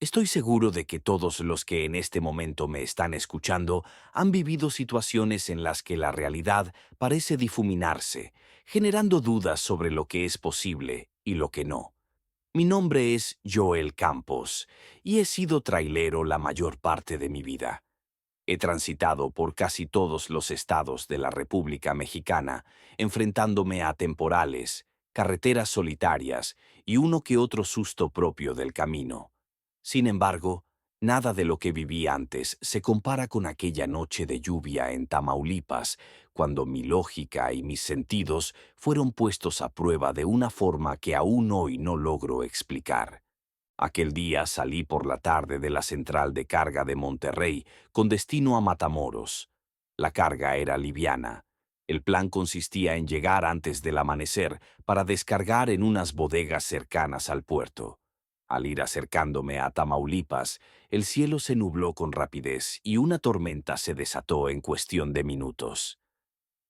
Estoy seguro de que todos los que en este momento me están escuchando han vivido situaciones en las que la realidad parece difuminarse, generando dudas sobre lo que es posible y lo que no. Mi nombre es Joel Campos y he sido trailero la mayor parte de mi vida. He transitado por casi todos los estados de la República Mexicana, enfrentándome a temporales, carreteras solitarias y uno que otro susto propio del camino. Sin embargo, nada de lo que viví antes se compara con aquella noche de lluvia en Tamaulipas, cuando mi lógica y mis sentidos fueron puestos a prueba de una forma que aún hoy no logro explicar. Aquel día salí por la tarde de la central de carga de Monterrey con destino a Matamoros. La carga era liviana. El plan consistía en llegar antes del amanecer para descargar en unas bodegas cercanas al puerto. Al ir acercándome a Tamaulipas, el cielo se nubló con rapidez y una tormenta se desató en cuestión de minutos.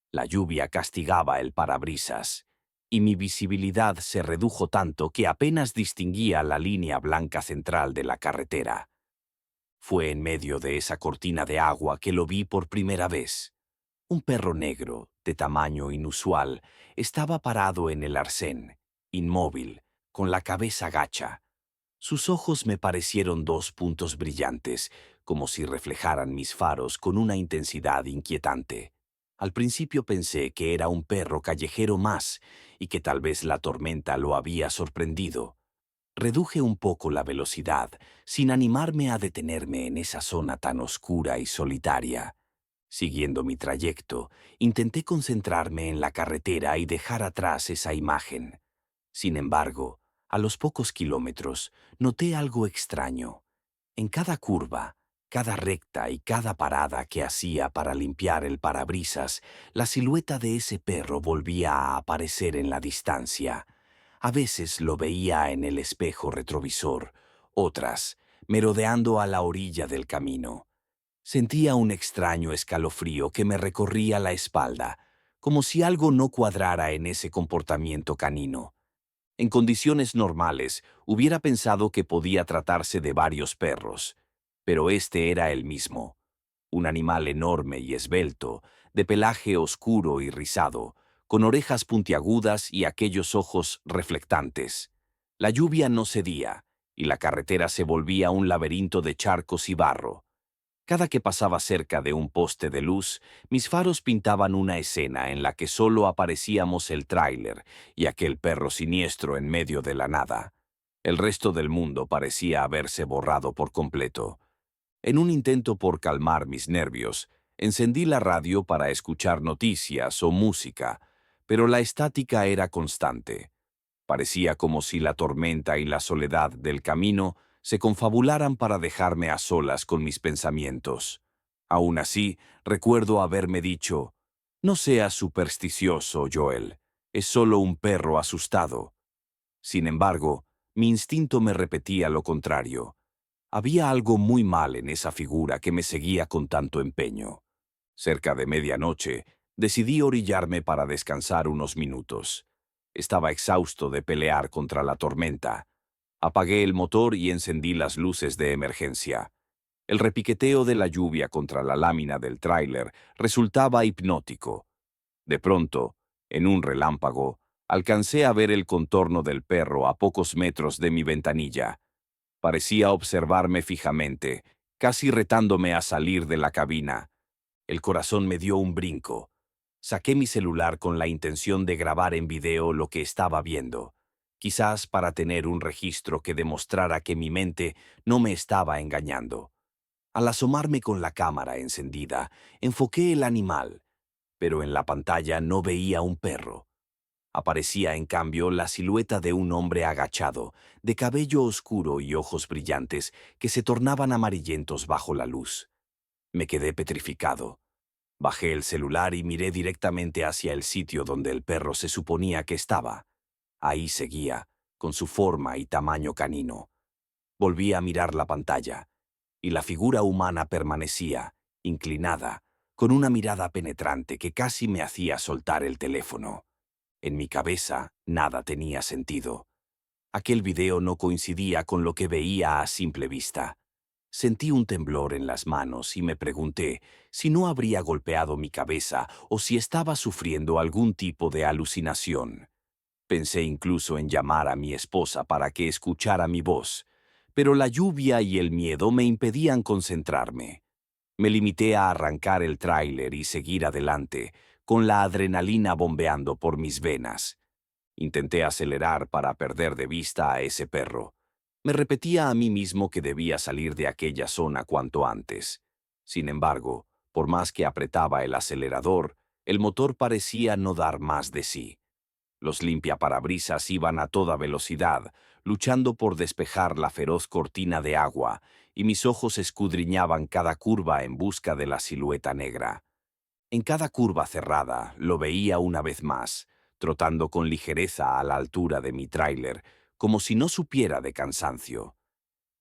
La lluvia castigaba el parabrisas, y mi visibilidad se redujo tanto que apenas distinguía la línea blanca central de la carretera. Fue en medio de esa cortina de agua que lo vi por primera vez. Un perro negro, de tamaño inusual, estaba parado en el arcén, inmóvil, con la cabeza gacha. Sus ojos me parecieron dos puntos brillantes, como si reflejaran mis faros con una intensidad inquietante. Al principio pensé que era un perro callejero más y que tal vez la tormenta lo había sorprendido. Reduje un poco la velocidad, sin animarme a detenerme en esa zona tan oscura y solitaria. Siguiendo mi trayecto, intenté concentrarme en la carretera y dejar atrás esa imagen. Sin embargo, a los pocos kilómetros, noté algo extraño. En cada curva, cada recta y cada parada que hacía para limpiar el parabrisas, la silueta de ese perro volvía a aparecer en la distancia. A veces lo veía en el espejo retrovisor, otras, merodeando a la orilla del camino. Sentía un extraño escalofrío que me recorría la espalda, como si algo no cuadrara en ese comportamiento canino. En condiciones normales, hubiera pensado que podía tratarse de varios perros, pero este era el mismo. Un animal enorme y esbelto, de pelaje oscuro y rizado, con orejas puntiagudas y aquellos ojos reflectantes. La lluvia no cedía, y la carretera se volvía un laberinto de charcos y barro. Cada que pasaba cerca de un poste de luz, mis faros pintaban una escena en la que solo aparecíamos el tráiler y aquel perro siniestro en medio de la nada. El resto del mundo parecía haberse borrado por completo. En un intento por calmar mis nervios, encendí la radio para escuchar noticias o música, pero la estática era constante. Parecía como si la tormenta y la soledad del camino se confabularan para dejarme a solas con mis pensamientos. Aún así, recuerdo haberme dicho, «No seas supersticioso, Joel, es solo un perro asustado». Sin embargo, mi instinto me repetía lo contrario. Había algo muy mal en esa figura que me seguía con tanto empeño. Cerca de medianoche, decidí orillarme para descansar unos minutos. Estaba exhausto de pelear contra la tormenta. Apagué el motor y encendí las luces de emergencia. El repiqueteo de la lluvia contra la lámina del tráiler resultaba hipnótico. De pronto, en un relámpago, alcancé a ver el contorno del perro a pocos metros de mi ventanilla. Parecía observarme fijamente, casi retándome a salir de la cabina. El corazón me dio un brinco. Saqué mi celular con la intención de grabar en video lo que estaba viendo, quizás para tener un registro que demostrara que mi mente no me estaba engañando. Al asomarme con la cámara encendida, enfoqué el animal, pero en la pantalla no veía un perro. Aparecía, en cambio, la silueta de un hombre agachado, de cabello oscuro y ojos brillantes que se tornaban amarillentos bajo la luz. Me quedé petrificado. Bajé el celular y miré directamente hacia el sitio donde el perro se suponía que estaba. Ahí seguía, con su forma y tamaño canino. Volví a mirar la pantalla, y la figura humana permanecía, inclinada, con una mirada penetrante que casi me hacía soltar el teléfono. En mi cabeza nada tenía sentido. Aquel video no coincidía con lo que veía a simple vista. Sentí un temblor en las manos y me pregunté si no habría golpeado mi cabeza o si estaba sufriendo algún tipo de alucinación. Pensé incluso en llamar a mi esposa para que escuchara mi voz, pero la lluvia y el miedo me impedían concentrarme. Me limité a arrancar el tráiler y seguir adelante, con la adrenalina bombeando por mis venas. Intenté acelerar para perder de vista a ese perro. Me repetía a mí mismo que debía salir de aquella zona cuanto antes. Sin embargo, por más que apretaba el acelerador, el motor parecía no dar más de sí. Los limpiaparabrisas iban a toda velocidad, luchando por despejar la feroz cortina de agua, y mis ojos escudriñaban cada curva en busca de la silueta negra. En cada curva cerrada lo veía una vez más, trotando con ligereza a la altura de mi tráiler, como si no supiera de cansancio.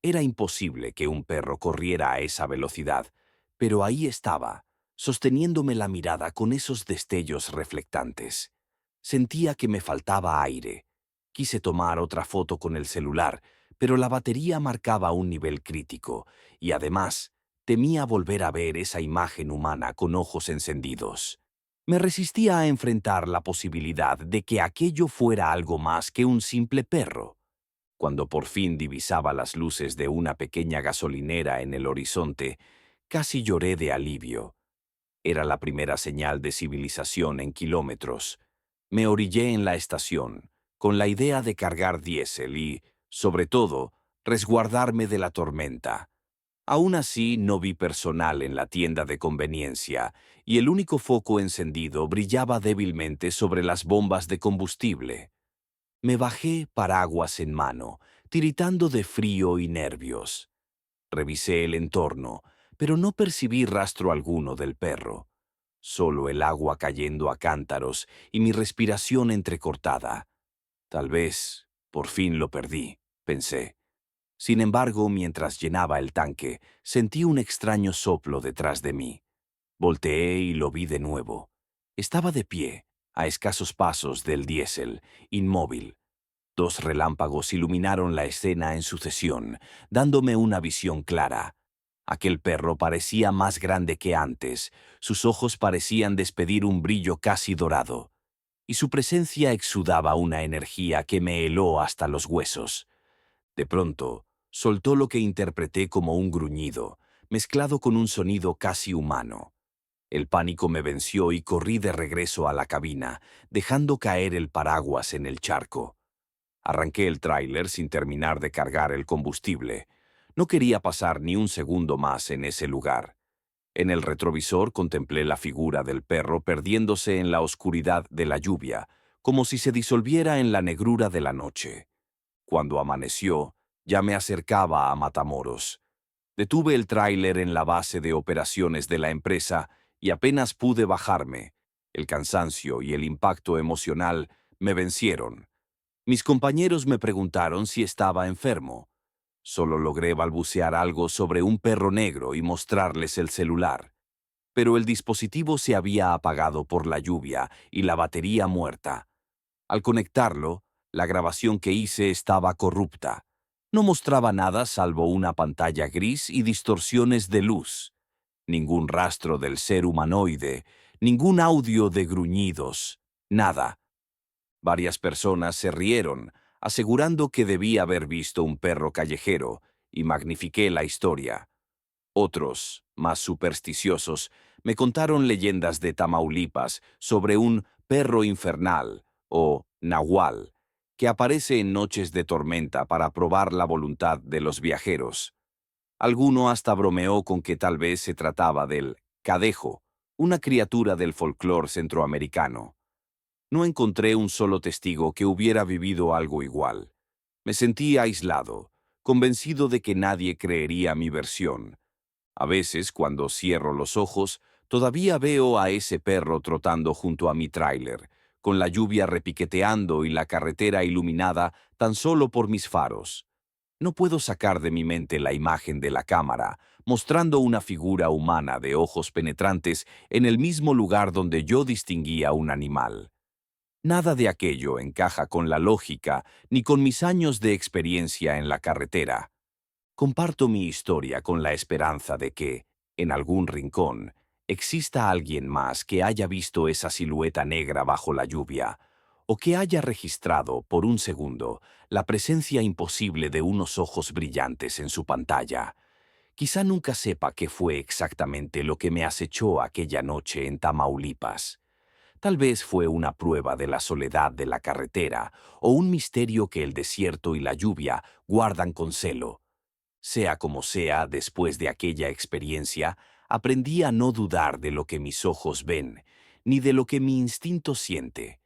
Era imposible que un perro corriera a esa velocidad, pero ahí estaba, sosteniéndome la mirada con esos destellos reflectantes. Sentía que me faltaba aire. Quise tomar otra foto con el celular, pero la batería marcaba un nivel crítico, y además temía volver a ver esa imagen humana con ojos encendidos. Me resistía a enfrentar la posibilidad de que aquello fuera algo más que un simple perro. Cuando por fin divisaba las luces de una pequeña gasolinera en el horizonte, casi lloré de alivio. Era la primera señal de civilización en kilómetros. Me orillé en la estación, con la idea de cargar diésel y, sobre todo, resguardarme de la tormenta. Aún así, no vi personal en la tienda de conveniencia, y el único foco encendido brillaba débilmente sobre las bombas de combustible. Me bajé paraguas en mano, tiritando de frío y nervios. Revisé el entorno, pero no percibí rastro alguno del perro. Solo el agua cayendo a cántaros y mi respiración entrecortada. Tal vez, por fin lo perdí, pensé. Sin embargo, mientras llenaba el tanque, sentí un extraño soplo detrás de mí. Volteé y lo vi de nuevo. Estaba de pie, a escasos pasos del diésel, inmóvil. Dos relámpagos iluminaron la escena en sucesión, dándome una visión clara. Aquel perro parecía más grande que antes, sus ojos parecían despedir un brillo casi dorado, y su presencia exudaba una energía que me heló hasta los huesos. De pronto, soltó lo que interpreté como un gruñido, mezclado con un sonido casi humano. El pánico me venció y corrí de regreso a la cabina, dejando caer el paraguas en el charco. Arranqué el tráiler sin terminar de cargar el combustible. No quería pasar ni un segundo más en ese lugar. En el retrovisor contemplé la figura del perro perdiéndose en la oscuridad de la lluvia, como si se disolviera en la negrura de la noche. Cuando amaneció, ya me acercaba a Matamoros. Detuve el tráiler en la base de operaciones de la empresa y apenas pude bajarme. El cansancio y el impacto emocional me vencieron. Mis compañeros me preguntaron si estaba enfermo. Solo logré balbucear algo sobre un perro negro y mostrarles el celular. Pero el dispositivo se había apagado por la lluvia y la batería muerta. Al conectarlo, la grabación que hice estaba corrupta. No mostraba nada salvo una pantalla gris y distorsiones de luz. Ningún rastro del ser humanoide, ningún audio de gruñidos, nada. Varias personas se rieron, asegurando que debía haber visto un perro callejero, y magnifiqué la historia. Otros, más supersticiosos, me contaron leyendas de Tamaulipas sobre un perro infernal, o nahual, que aparece en noches de tormenta para probar la voluntad de los viajeros. Alguno hasta bromeó con que tal vez se trataba del cadejo, una criatura del folclore centroamericano. No encontré un solo testigo que hubiera vivido algo igual. Me sentí aislado, convencido de que nadie creería mi versión. A veces, cuando cierro los ojos, todavía veo a ese perro trotando junto a mi tráiler, con la lluvia repiqueteando y la carretera iluminada tan solo por mis faros. No puedo sacar de mi mente la imagen de la cámara, mostrando una figura humana de ojos penetrantes en el mismo lugar donde yo distinguía un animal. Nada de aquello encaja con la lógica ni con mis años de experiencia en la carretera. Comparto mi historia con la esperanza de que, en algún rincón, exista alguien más que haya visto esa silueta negra bajo la lluvia, o que haya registrado, por un segundo, la presencia imposible de unos ojos brillantes en su pantalla. Quizá nunca sepa qué fue exactamente lo que me acechó aquella noche en Tamaulipas. Tal vez fue una prueba de la soledad de la carretera o un misterio que el desierto y la lluvia guardan con celo. Sea como sea, después de aquella experiencia, aprendí a no dudar de lo que mis ojos ven, ni de lo que mi instinto siente.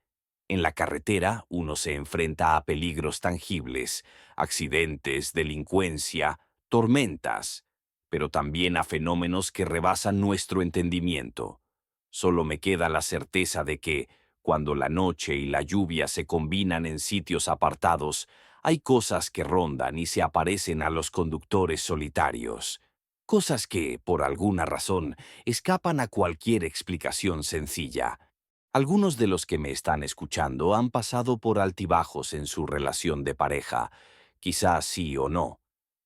En la carretera uno se enfrenta a peligros tangibles, accidentes, delincuencia, tormentas, pero también a fenómenos que rebasan nuestro entendimiento. Solo me queda la certeza de que, cuando la noche y la lluvia se combinan en sitios apartados, hay cosas que rondan y se aparecen a los conductores solitarios. Cosas que, por alguna razón, escapan a cualquier explicación sencilla. Algunos de los que me están escuchando han pasado por altibajos en su relación de pareja, quizás sí o no.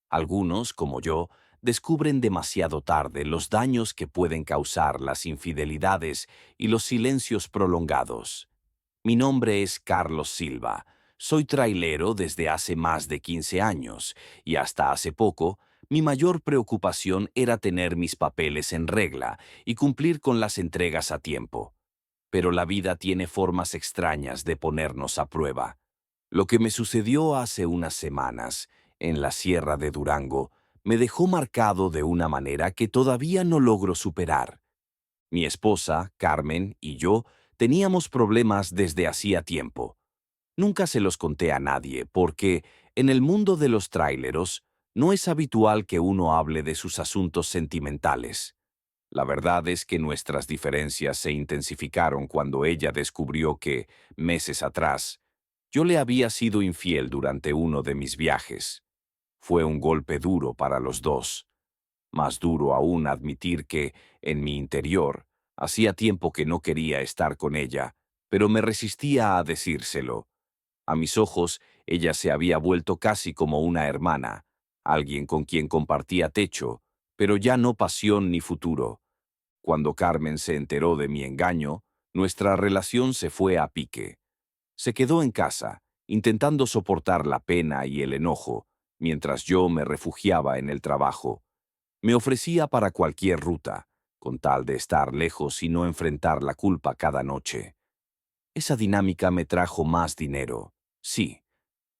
Algunos, como yo, descubren demasiado tarde los daños que pueden causar las infidelidades y los silencios prolongados. Mi nombre es Carlos Silva. Soy trailero desde hace más de 15 años y hasta hace poco mi mayor preocupación era tener mis papeles en regla y cumplir con las entregas a tiempo. Pero la vida tiene formas extrañas de ponernos a prueba. Lo que me sucedió hace unas semanas, en la Sierra de Durango, me dejó marcado de una manera que todavía no logro superar. Mi esposa, Carmen, y yo teníamos problemas desde hacía tiempo. Nunca se los conté a nadie porque, en el mundo de los tráileros, no es habitual que uno hable de sus asuntos sentimentales. La verdad es que nuestras diferencias se intensificaron cuando ella descubrió que, meses atrás, yo le había sido infiel durante uno de mis viajes. Fue un golpe duro para los dos. Más duro aún admitir que, en mi interior, hacía tiempo que no quería estar con ella, pero me resistía a decírselo. A mis ojos, ella se había vuelto casi como una hermana, alguien con quien compartía techo, pero ya no pasión ni futuro. Cuando Carmen se enteró de mi engaño, nuestra relación se fue a pique. Se quedó en casa, intentando soportar la pena y el enojo, mientras yo me refugiaba en el trabajo. Me ofrecía para cualquier ruta, con tal de estar lejos y no enfrentar la culpa cada noche. Esa dinámica me trajo más dinero, sí,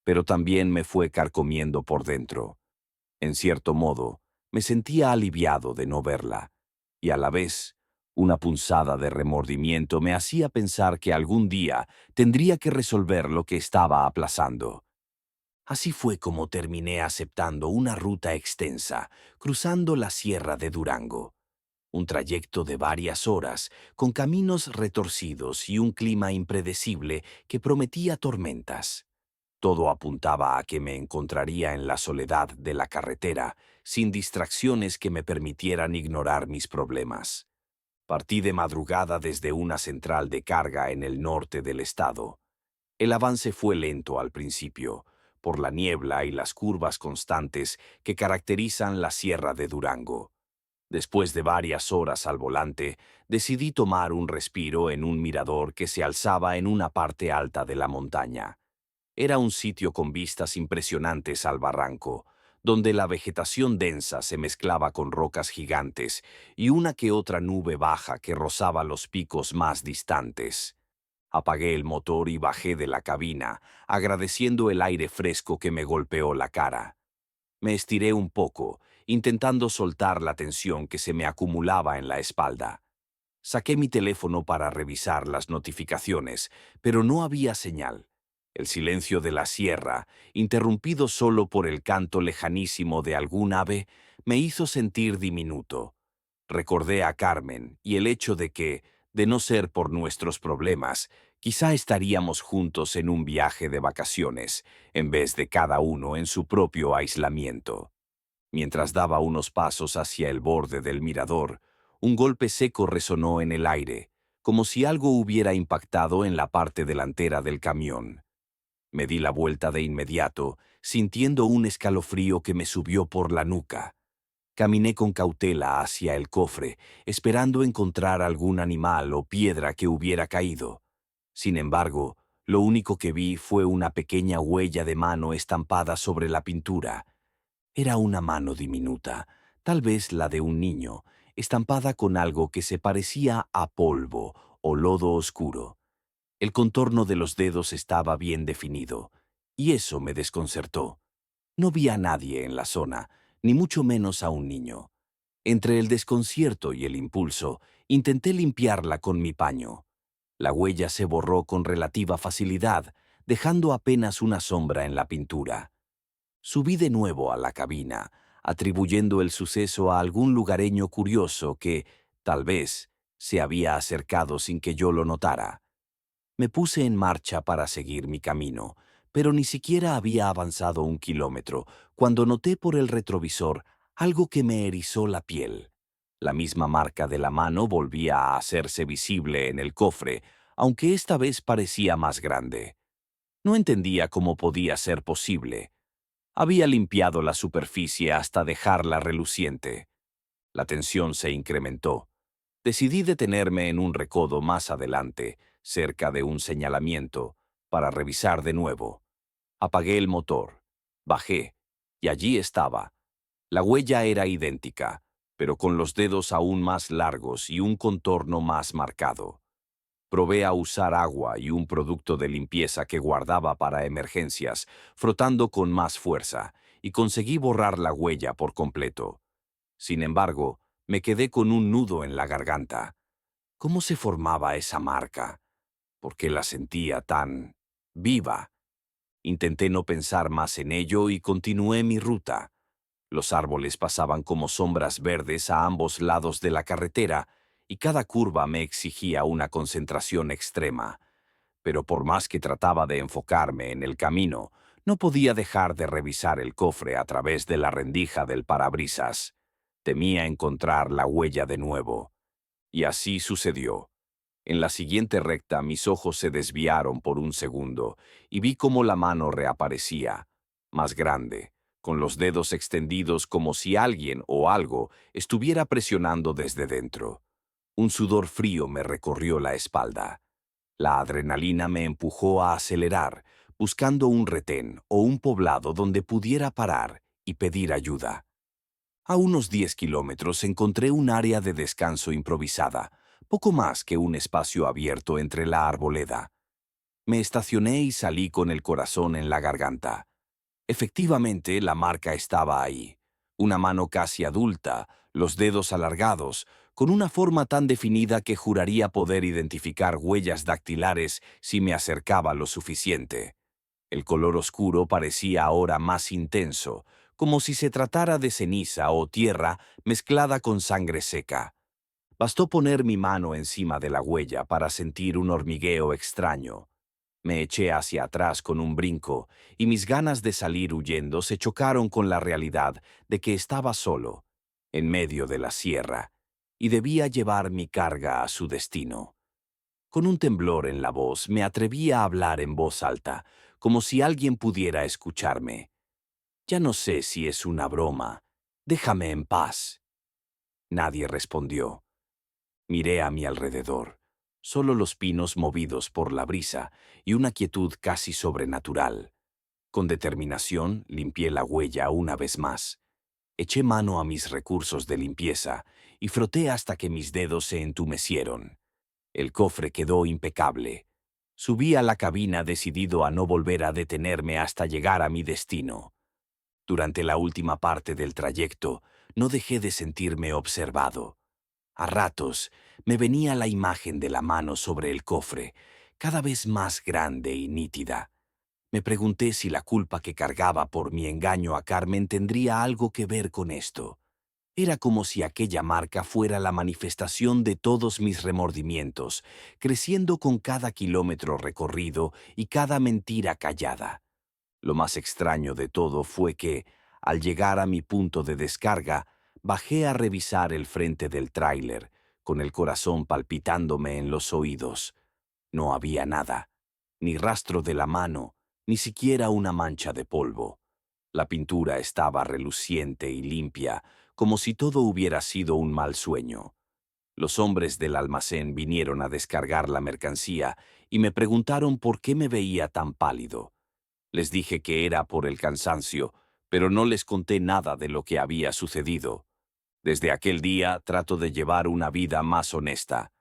pero también me fue carcomiendo por dentro. En cierto modo, me sentía aliviado de no verla, y a la vez, una punzada de remordimiento me hacía pensar que algún día tendría que resolver lo que estaba aplazando. Así fue como terminé aceptando una ruta extensa, cruzando la Sierra de Durango. Un trayecto de varias horas, con caminos retorcidos y un clima impredecible que prometía tormentas. Todo apuntaba a que me encontraría en la soledad de la carretera, sin distracciones que me permitieran ignorar mis problemas. Partí de madrugada desde una central de carga en el norte del estado. El avance fue lento al principio, por la niebla y las curvas constantes que caracterizan la Sierra de Durango. Después de varias horas al volante, decidí tomar un respiro en un mirador que se alzaba en una parte alta de la montaña. Era un sitio con vistas impresionantes al barranco, donde la vegetación densa se mezclaba con rocas gigantes y una que otra nube baja que rozaba los picos más distantes. Apagué el motor y bajé de la cabina, agradeciendo el aire fresco que me golpeó la cara. Me estiré un poco, intentando soltar la tensión que se me acumulaba en la espalda. Saqué mi teléfono para revisar las notificaciones, pero no había señal. El silencio de la sierra, interrumpido solo por el canto lejanísimo de algún ave, me hizo sentir diminuto. Recordé a Carmen y el hecho de que, de no ser por nuestros problemas, quizá estaríamos juntos en un viaje de vacaciones, en vez de cada uno en su propio aislamiento. Mientras daba unos pasos hacia el borde del mirador, un golpe seco resonó en el aire, como si algo hubiera impactado en la parte delantera del camión. Me di la vuelta de inmediato, sintiendo un escalofrío que me subió por la nuca. Caminé con cautela hacia el cofre, esperando encontrar algún animal o piedra que hubiera caído. Sin embargo, lo único que vi fue una pequeña huella de mano estampada sobre la pintura. Era una mano diminuta, tal vez la de un niño, estampada con algo que se parecía a polvo o lodo oscuro. El contorno de los dedos estaba bien definido, y eso me desconcertó. No vi a nadie en la zona, ni mucho menos a un niño. Entre el desconcierto y el impulso, intenté limpiarla con mi paño. La huella se borró con relativa facilidad, dejando apenas una sombra en la pintura. Subí de nuevo a la cabina, atribuyendo el suceso a algún lugareño curioso que, tal vez, se había acercado sin que yo lo notara. Me puse en marcha para seguir mi camino, pero ni siquiera había avanzado 1 kilómetro cuando noté por el retrovisor algo que me erizó la piel. La misma marca de la mano volvía a hacerse visible en el cofre, aunque esta vez parecía más grande. No entendía cómo podía ser posible. Había limpiado la superficie hasta dejarla reluciente. La tensión se incrementó. Decidí detenerme en un recodo más adelante, cerca de un señalamiento, para revisar de nuevo. Apagué el motor, bajé, y allí estaba. La huella era idéntica, pero con los dedos aún más largos y un contorno más marcado. Probé a usar agua y un producto de limpieza que guardaba para emergencias, frotando con más fuerza, y conseguí borrar la huella por completo. Sin embargo, me quedé con un nudo en la garganta. ¿Cómo se formaba esa marca? ¿Por qué la sentía tan viva? Intenté no pensar más en ello y continué mi ruta. Los árboles pasaban como sombras verdes a ambos lados de la carretera y cada curva me exigía una concentración extrema. Pero por más que trataba de enfocarme en el camino, no podía dejar de revisar el cofre a través de la rendija del parabrisas. Temía encontrar la huella de nuevo. Y así sucedió. En la siguiente recta mis ojos se desviaron por un segundo y vi cómo la mano reaparecía, más grande, con los dedos extendidos como si alguien o algo estuviera presionando desde dentro. Un sudor frío me recorrió la espalda. La adrenalina me empujó a acelerar, buscando un retén o un poblado donde pudiera parar y pedir ayuda. A unos 10 kilómetros encontré un área de descanso improvisada, poco más que un espacio abierto entre la arboleda. Me estacioné y salí con el corazón en la garganta. Efectivamente, la marca estaba ahí. Una mano casi adulta, los dedos alargados, con una forma tan definida que juraría poder identificar huellas dactilares si me acercaba lo suficiente. El color oscuro parecía ahora más intenso, como si se tratara de ceniza o tierra mezclada con sangre seca. Bastó poner mi mano encima de la huella para sentir un hormigueo extraño. Me eché hacia atrás con un brinco, y mis ganas de salir huyendo se chocaron con la realidad de que estaba solo, en medio de la sierra, y debía llevar mi carga a su destino. Con un temblor en la voz me atreví a hablar en voz alta, como si alguien pudiera escucharme. Ya no sé si es una broma. Déjame en paz. Nadie respondió. Miré a mi alrededor. Solo los pinos movidos por la brisa y una quietud casi sobrenatural. Con determinación limpié la huella una vez más. Eché mano a mis recursos de limpieza y froté hasta que mis dedos se entumecieron. El cofre quedó impecable. Subí a la cabina decidido a no volver a detenerme hasta llegar a mi destino. Durante la última parte del trayecto, no dejé de sentirme observado. A ratos, me venía la imagen de la mano sobre el cofre, cada vez más grande y nítida. Me pregunté si la culpa que cargaba por mi engaño a Carmen tendría algo que ver con esto. Era como si aquella marca fuera la manifestación de todos mis remordimientos, creciendo con cada kilómetro recorrido y cada mentira callada. Lo más extraño de todo fue que, al llegar a mi punto de descarga, bajé a revisar el frente del tráiler, con el corazón palpitándome en los oídos. No había nada, ni rastro de la mano, ni siquiera una mancha de polvo. La pintura estaba reluciente y limpia, como si todo hubiera sido un mal sueño. Los hombres del almacén vinieron a descargar la mercancía y me preguntaron por qué me veía tan pálido. Les dije que era por el cansancio, pero no les conté nada de lo que había sucedido. Desde aquel día trato de llevar una vida más honesta.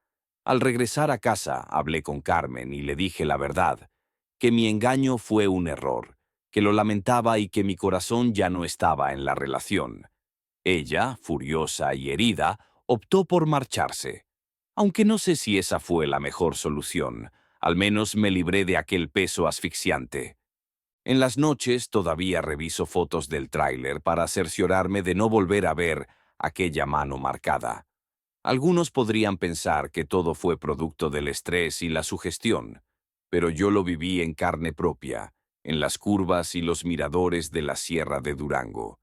Al regresar a casa, hablé con Carmen y le dije la verdad, que mi engaño fue un error, que lo lamentaba y que mi corazón ya no estaba en la relación. Ella, furiosa y herida, optó por marcharse. Aunque no sé si esa fue la mejor solución, al menos me libré de aquel peso asfixiante. En las noches todavía reviso fotos del tráiler para cerciorarme de no volver a ver aquella mano marcada. Algunos podrían pensar que todo fue producto del estrés y la sugestión, pero yo lo viví en carne propia, en las curvas y los miradores de la Sierra de Durango.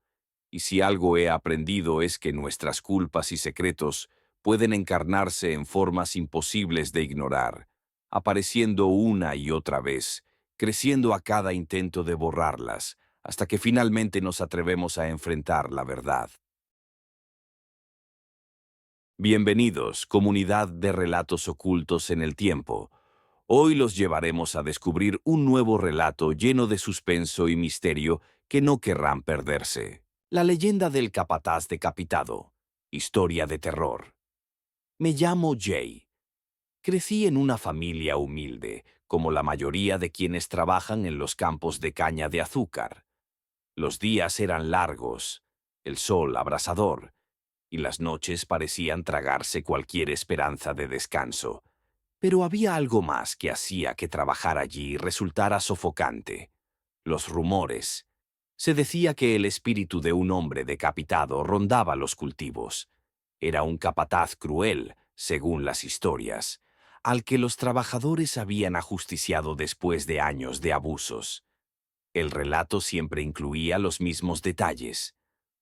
Y si algo he aprendido es que nuestras culpas y secretos pueden encarnarse en formas imposibles de ignorar, apareciendo una y otra vez, creciendo a cada intento de borrarlas, hasta que finalmente nos atrevemos a enfrentar la verdad. Bienvenidos, comunidad de relatos ocultos en el tiempo. Hoy los llevaremos a descubrir un nuevo relato lleno de suspenso y misterio que no querrán perderse. La leyenda del capataz decapitado. Historia de terror. Me llamo Jay. Crecí en una familia humilde, como la mayoría de quienes trabajan en los campos de caña de azúcar. Los días eran largos, el sol abrasador, y las noches parecían tragarse cualquier esperanza de descanso. Pero había algo más que hacía que trabajar allí resultara sofocante. Los rumores. Se decía que el espíritu de un hombre decapitado rondaba los cultivos. Era un capataz cruel, según las historias, al que los trabajadores habían ajusticiado después de años de abusos. El relato siempre incluía los mismos detalles.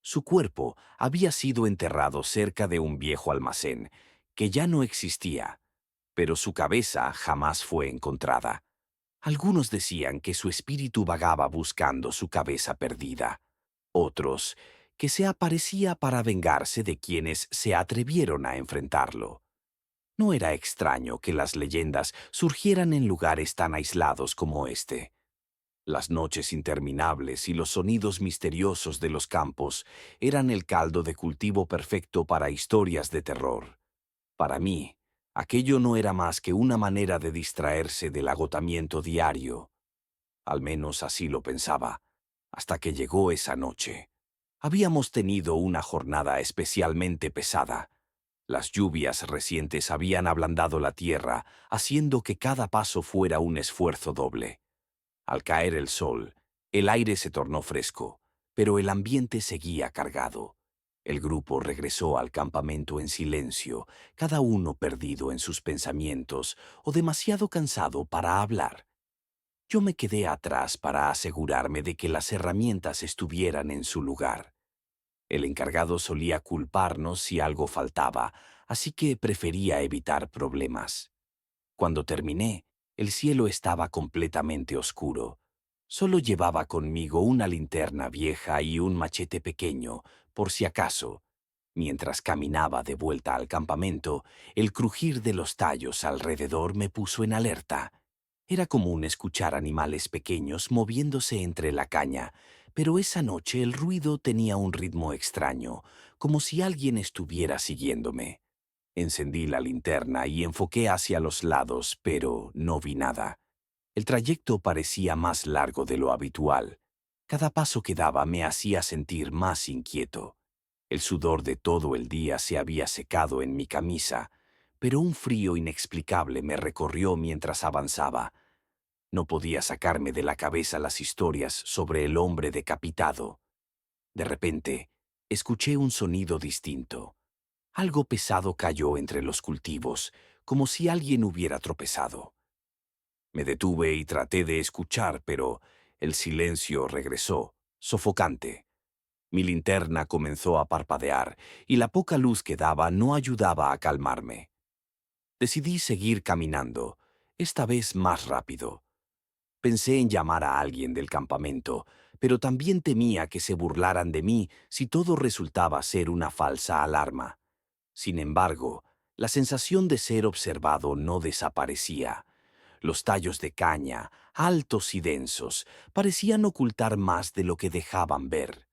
Su cuerpo había sido enterrado cerca de un viejo almacén, que ya no existía, pero su cabeza jamás fue encontrada. Algunos decían que su espíritu vagaba buscando su cabeza perdida. Otros, que se aparecía para vengarse de quienes se atrevieron a enfrentarlo. No era extraño que las leyendas surgieran en lugares tan aislados como este. Las noches interminables y los sonidos misteriosos de los campos eran el caldo de cultivo perfecto para historias de terror. Para mí, aquello no era más que una manera de distraerse del agotamiento diario. Al menos así lo pensaba, hasta que llegó esa noche. Habíamos tenido una jornada especialmente pesada. Las lluvias recientes habían ablandado la tierra, haciendo que cada paso fuera un esfuerzo doble. Al caer el sol, el aire se tornó fresco, pero el ambiente seguía cargado. El grupo regresó al campamento en silencio, cada uno perdido en sus pensamientos o demasiado cansado para hablar. Yo me quedé atrás para asegurarme de que las herramientas estuvieran en su lugar. El encargado solía culparnos si algo faltaba, así que prefería evitar problemas. Cuando terminé, el cielo estaba completamente oscuro. Solo llevaba conmigo una linterna vieja y un machete pequeño, por si acaso. Mientras caminaba de vuelta al campamento, el crujir de los tallos alrededor me puso en alerta. Era común escuchar animales pequeños moviéndose entre la caña, pero esa noche el ruido tenía un ritmo extraño, como si alguien estuviera siguiéndome. Encendí la linterna y enfoqué hacia los lados, pero no vi nada. El trayecto parecía más largo de lo habitual. Cada paso que daba me hacía sentir más inquieto. El sudor de todo el día se había secado en mi camisa, pero un frío inexplicable me recorrió mientras avanzaba. No podía sacarme de la cabeza las historias sobre el hombre decapitado. De repente, escuché un sonido distinto. Algo pesado cayó entre los cultivos, como si alguien hubiera tropezado. Me detuve y traté de escuchar, pero el silencio regresó, sofocante. Mi linterna comenzó a parpadear y la poca luz que daba no ayudaba a calmarme. Decidí seguir caminando, esta vez más rápido. Pensé en llamar a alguien del campamento, pero también temía que se burlaran de mí si todo resultaba ser una falsa alarma. Sin embargo, la sensación de ser observado no desaparecía. Los tallos de caña, altos y densos, parecían ocultar más de lo que dejaban ver.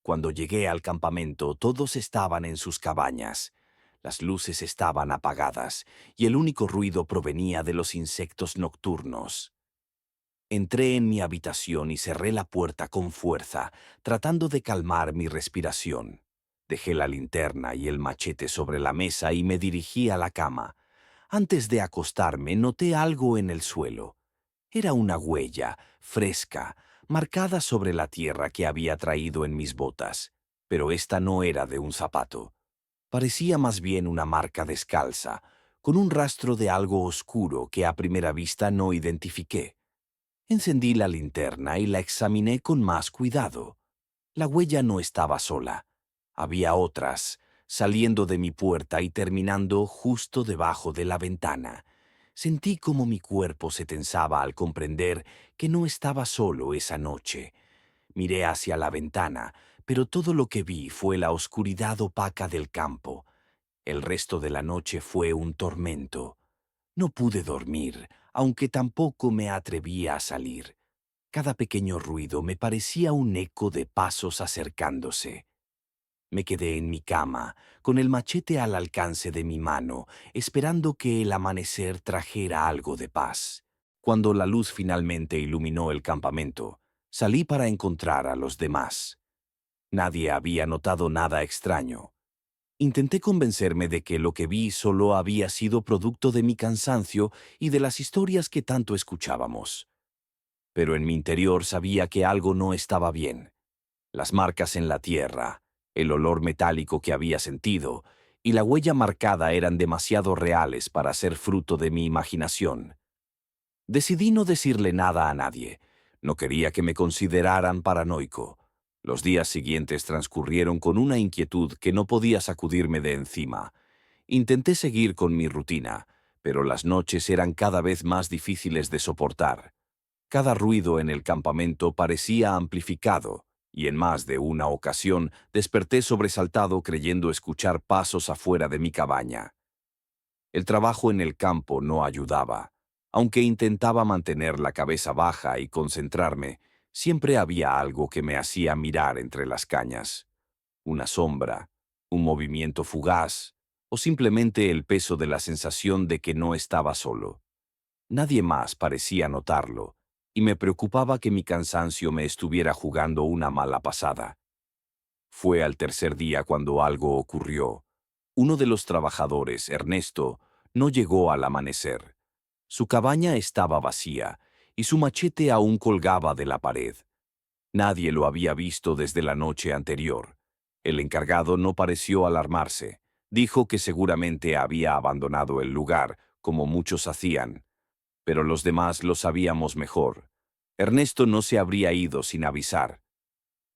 Cuando llegué al campamento, todos estaban en sus cabañas. Las luces estaban apagadas y el único ruido provenía de los insectos nocturnos. Entré en mi habitación y cerré la puerta con fuerza, tratando de calmar mi respiración. Dejé la linterna y el machete sobre la mesa y me dirigí a la cama. Antes de acostarme, noté algo en el suelo. Era una huella, fresca, marcada sobre la tierra que había traído en mis botas, pero esta no era de un zapato. Parecía más bien una marca descalza, con un rastro de algo oscuro que a primera vista no identifiqué. Encendí la linterna y la examiné con más cuidado. La huella no estaba sola. Había otras, saliendo de mi puerta y terminando justo debajo de la ventana. Sentí como mi cuerpo se tensaba al comprender que no estaba solo esa noche. Miré hacia la ventana, pero todo lo que vi fue la oscuridad opaca del campo. El resto de la noche fue un tormento. No pude dormir, aunque tampoco me atrevía a salir. Cada pequeño ruido me parecía un eco de pasos acercándose. Me quedé en mi cama, con el machete al alcance de mi mano, esperando que el amanecer trajera algo de paz. Cuando la luz finalmente iluminó el campamento, salí para encontrar a los demás. Nadie había notado nada extraño. Intenté convencerme de que lo que vi solo había sido producto de mi cansancio y de las historias que tanto escuchábamos. Pero en mi interior sabía que algo no estaba bien. Las marcas en la tierra, el olor metálico que había sentido y la huella marcada eran demasiado reales para ser fruto de mi imaginación. Decidí no decirle nada a nadie. No quería que me consideraran paranoico. Los días siguientes transcurrieron con una inquietud que no podía sacudirme de encima. Intenté seguir con mi rutina, pero las noches eran cada vez más difíciles de soportar. Cada ruido en el campamento parecía amplificado, y en más de una ocasión desperté sobresaltado creyendo escuchar pasos afuera de mi cabaña. El trabajo en el campo no ayudaba. Aunque intentaba mantener la cabeza baja y concentrarme, siempre había algo que me hacía mirar entre las cañas. Una sombra, un movimiento fugaz, o simplemente el peso de la sensación de que no estaba solo. Nadie más parecía notarlo, y me preocupaba que mi cansancio me estuviera jugando una mala pasada. Fue al tercer día cuando algo ocurrió. Uno de los trabajadores, Ernesto, no llegó al amanecer. Su cabaña estaba vacía, y su machete aún colgaba de la pared. Nadie lo había visto desde la noche anterior. El encargado no pareció alarmarse. Dijo que seguramente había abandonado el lugar, como muchos hacían. Pero los demás lo sabíamos mejor. Ernesto no se habría ido sin avisar.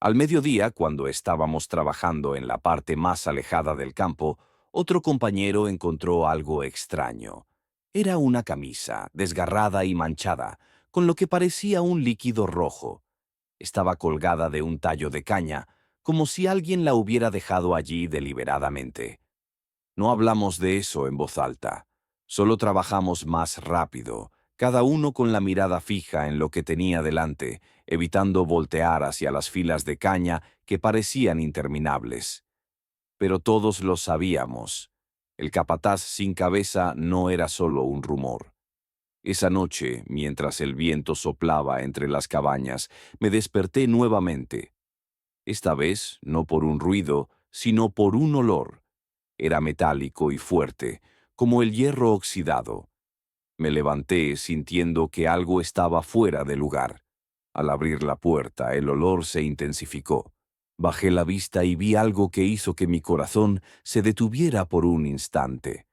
Al mediodía, cuando estábamos trabajando en la parte más alejada del campo, otro compañero encontró algo extraño. Era una camisa, desgarrada y manchada, con lo que parecía un líquido rojo. Estaba colgada de un tallo de caña, como si alguien la hubiera dejado allí deliberadamente. No hablamos de eso en voz alta. Solo trabajamos más rápido, cada uno con la mirada fija en lo que tenía delante, evitando voltear hacia las filas de caña que parecían interminables. Pero todos lo sabíamos. El capataz sin cabeza no era solo un rumor. Esa noche, mientras el viento soplaba entre las cabañas, me desperté nuevamente. Esta vez no por un ruido, sino por un olor. Era metálico y fuerte, como el hierro oxidado. Me levanté sintiendo que algo estaba fuera de lugar. Al abrir la puerta, el olor se intensificó. Bajé la vista y vi algo que hizo que mi corazón se detuviera por un instante.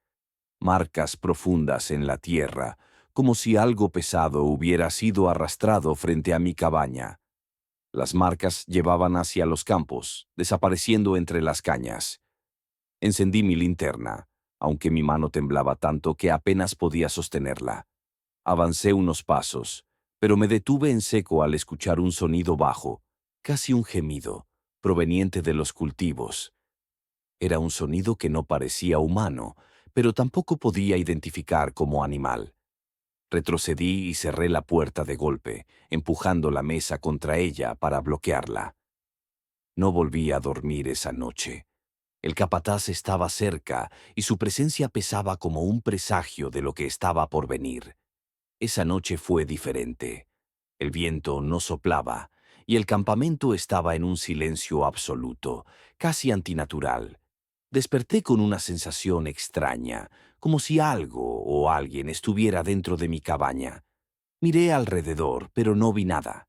Marcas profundas en la tierra, como si algo pesado hubiera sido arrastrado frente a mi cabaña. Las marcas llevaban hacia los campos, desapareciendo entre las cañas. Encendí mi linterna, aunque mi mano temblaba tanto que apenas podía sostenerla. Avancé unos pasos, pero me detuve en seco al escuchar un sonido bajo, casi un gemido, proveniente de los cultivos. Era un sonido que no parecía humano, pero tampoco podía identificar como animal. Retrocedí y cerré la puerta de golpe, empujando la mesa contra ella para bloquearla. No volví a dormir esa noche. El capataz estaba cerca y su presencia pesaba como un presagio de lo que estaba por venir. Esa noche fue diferente. El viento no soplaba y el campamento estaba en un silencio absoluto, casi antinatural. Desperté con una sensación extraña, como si algo o alguien estuviera dentro de mi cabaña. Miré alrededor, pero no vi nada.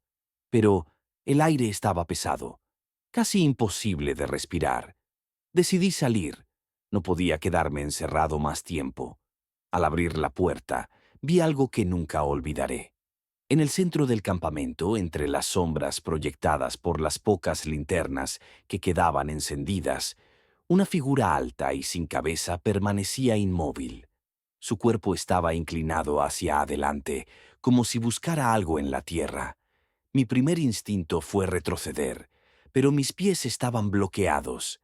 Pero el aire estaba pesado, casi imposible de respirar. Decidí salir. No podía quedarme encerrado más tiempo. Al abrir la puerta, vi algo que nunca olvidaré. En el centro del campamento, entre las sombras proyectadas por las pocas linternas que quedaban encendidas, una figura alta y sin cabeza permanecía inmóvil. Su cuerpo estaba inclinado hacia adelante, como si buscara algo en la tierra. Mi primer instinto fue retroceder, pero mis pies estaban bloqueados.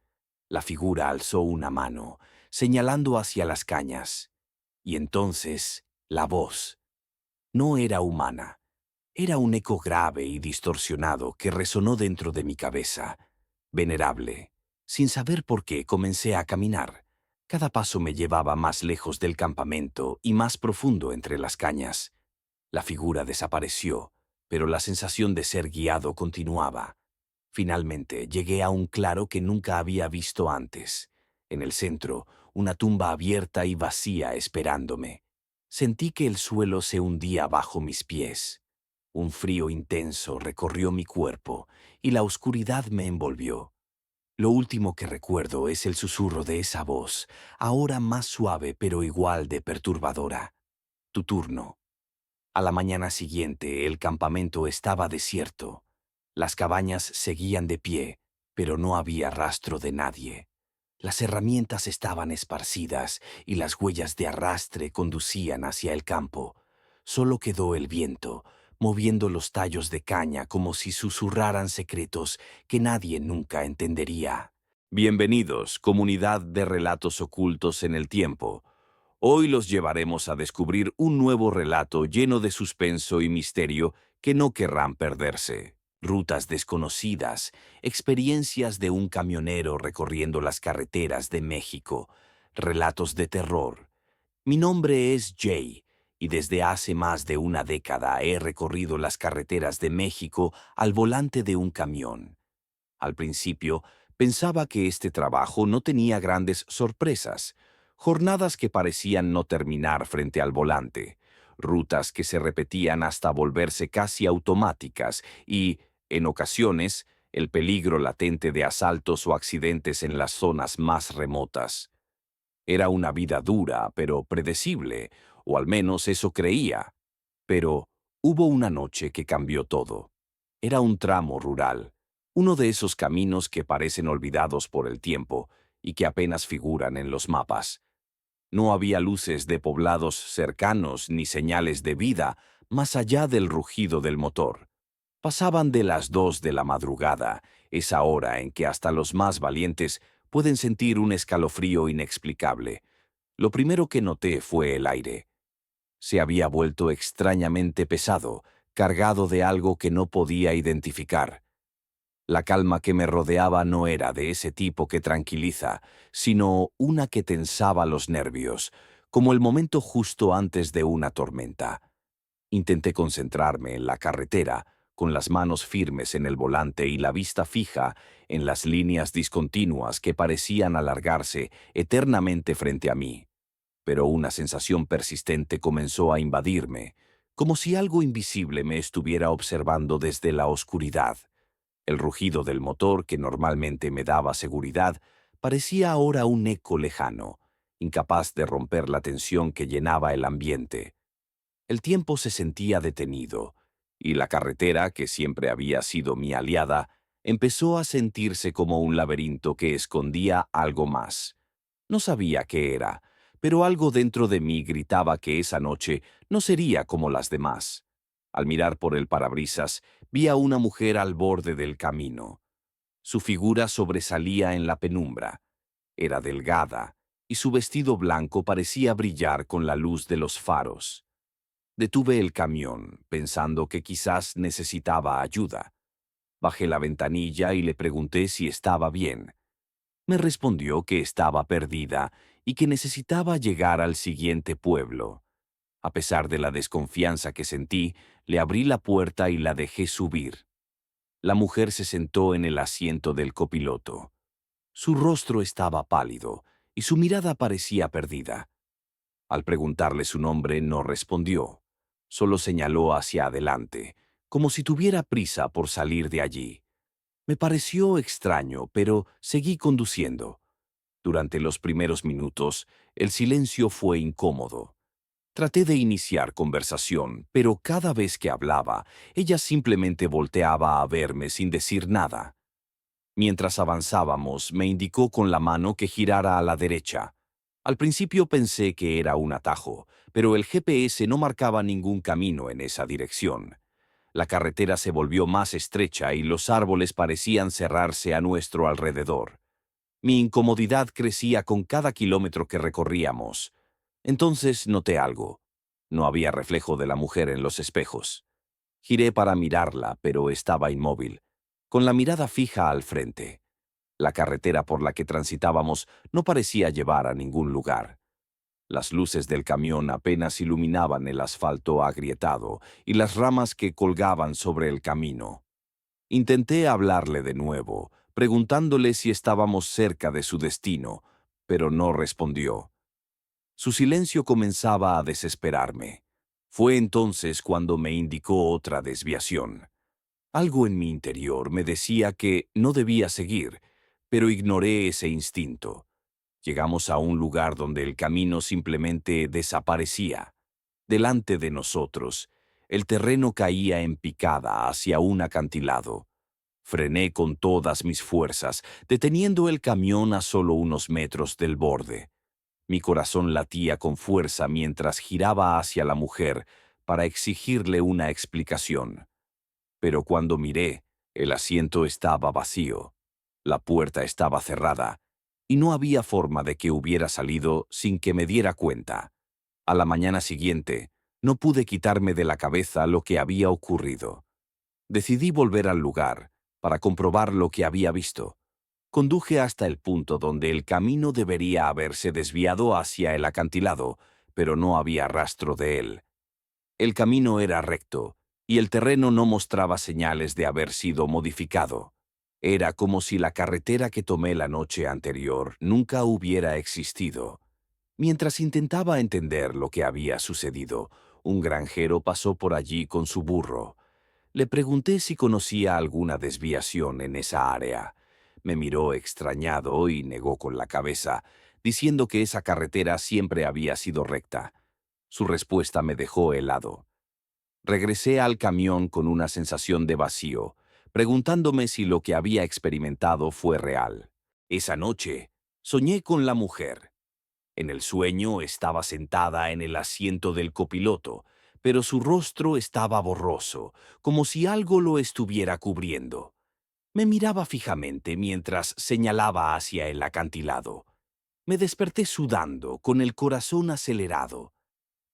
La figura alzó una mano, señalando hacia las cañas. Y entonces, la voz. No era humana. Era un eco grave y distorsionado que resonó dentro de mi cabeza. Venerable. Sin saber por qué, comencé a caminar. Cada paso me llevaba más lejos del campamento y más profundo entre las cañas. La figura desapareció, pero la sensación de ser guiado continuaba. Finalmente llegué a un claro que nunca había visto antes. En el centro, una tumba abierta y vacía esperándome. Sentí que el suelo se hundía bajo mis pies. Un frío intenso recorrió mi cuerpo y la oscuridad me envolvió. Lo último que recuerdo es el susurro de esa voz, ahora más suave pero igual de perturbadora. Tu turno. A la mañana siguiente el campamento estaba desierto. Las cabañas seguían de pie, pero no había rastro de nadie. Las herramientas estaban esparcidas y las huellas de arrastre conducían hacia el campo. Solo quedó el viento, moviendo los tallos de caña como si susurraran secretos que nadie nunca entendería. Bienvenidos, comunidad de relatos ocultos en el tiempo. Hoy los llevaremos a descubrir un nuevo relato lleno de suspenso y misterio que no querrán perderse. Rutas desconocidas, experiencias de un camionero recorriendo las carreteras de México, relatos de terror. Mi nombre es Jay, y desde hace más de una década he recorrido las carreteras de México al volante de un camión. Al principio, pensaba que este trabajo no tenía grandes sorpresas, jornadas que parecían no terminar frente al volante, rutas que se repetían hasta volverse casi automáticas y, en ocasiones, el peligro latente de asaltos o accidentes en las zonas más remotas. Era una vida dura, pero predecible, o al menos eso creía. Pero hubo una noche que cambió todo. Era un tramo rural, uno de esos caminos que parecen olvidados por el tiempo y que apenas figuran en los mapas. No había luces de poblados cercanos ni señales de vida más allá del rugido del motor. Pasaban de las 2 de la madrugada, esa hora en que hasta los más valientes pueden sentir un escalofrío inexplicable. Lo primero que noté fue el aire. Se había vuelto extrañamente pesado, cargado de algo que no podía identificar. La calma que me rodeaba no era de ese tipo que tranquiliza, sino una que tensaba los nervios, como el momento justo antes de una tormenta. Intenté concentrarme en la carretera, con las manos firmes en el volante y la vista fija en las líneas discontinuas que parecían alargarse eternamente frente a mí. Pero una sensación persistente comenzó a invadirme, como si algo invisible me estuviera observando desde la oscuridad. El rugido del motor, que normalmente me daba seguridad, parecía ahora un eco lejano, incapaz de romper la tensión que llenaba el ambiente. El tiempo se sentía detenido, y la carretera, que siempre había sido mi aliada, empezó a sentirse como un laberinto que escondía algo más. No sabía qué era, pero algo dentro de mí gritaba que esa noche no sería como las demás. Al mirar por el parabrisas, vi a una mujer al borde del camino. Su figura sobresalía en la penumbra. Era delgada, y su vestido blanco parecía brillar con la luz de los faros. Detuve el camión, pensando que quizás necesitaba ayuda. Bajé la ventanilla y le pregunté si estaba bien. Me respondió que estaba perdida y que necesitaba llegar al siguiente pueblo. A pesar de la desconfianza que sentí, le abrí la puerta y la dejé subir. La mujer se sentó en el asiento del copiloto. Su rostro estaba pálido y su mirada parecía perdida. Al preguntarle su nombre no respondió. Solo señaló hacia adelante, como si tuviera prisa por salir de allí. Me pareció extraño, pero seguí conduciendo. Durante los primeros minutos, el silencio fue incómodo. Traté de iniciar conversación, pero cada vez que hablaba, ella simplemente volteaba a verme sin decir nada. Mientras avanzábamos, me indicó con la mano que girara a la derecha. Al principio pensé que era un atajo, pero el GPS no marcaba ningún camino en esa dirección. La carretera se volvió más estrecha y los árboles parecían cerrarse a nuestro alrededor. Mi incomodidad crecía con cada kilómetro que recorríamos. Entonces noté algo. No había reflejo de la mujer en los espejos. Giré para mirarla, pero estaba inmóvil, con la mirada fija al frente. La carretera por la que transitábamos no parecía llevar a ningún lugar. Las luces del camión apenas iluminaban el asfalto agrietado y las ramas que colgaban sobre el camino. Intenté hablarle de nuevo, preguntándole si estábamos cerca de su destino, pero no respondió. Su silencio comenzaba a desesperarme. Fue entonces cuando me indicó otra desviación. Algo en mi interior me decía que no debía seguir, pero ignoré ese instinto. Llegamos a un lugar donde el camino simplemente desaparecía. Delante de nosotros, el terreno caía en picada hacia un acantilado. Frené con todas mis fuerzas, deteniendo el camión a solo unos metros del borde. Mi corazón latía con fuerza mientras giraba hacia la mujer para exigirle una explicación. Pero cuando miré, el asiento estaba vacío, la puerta estaba cerrada, y no había forma de que hubiera salido sin que me diera cuenta. A la mañana siguiente, no pude quitarme de la cabeza lo que había ocurrido. Decidí volver al lugar para comprobar lo que había visto. Conduje hasta el punto donde el camino debería haberse desviado hacia el acantilado, pero no había rastro de él. El camino era recto, y el terreno no mostraba señales de haber sido modificado. Era como si la carretera que tomé la noche anterior nunca hubiera existido. Mientras intentaba entender lo que había sucedido, un granjero pasó por allí con su burro. Le pregunté si conocía alguna desviación en esa área. Me miró extrañado y negó con la cabeza, diciendo que esa carretera siempre había sido recta. Su respuesta me dejó helado. Regresé al camión con una sensación de vacío, preguntándome si lo que había experimentado fue real. Esa noche, soñé con la mujer. En el sueño estaba sentada en el asiento del copiloto, pero su rostro estaba borroso, como si algo lo estuviera cubriendo. Me miraba fijamente mientras señalaba hacia el acantilado. Me desperté sudando, con el corazón acelerado.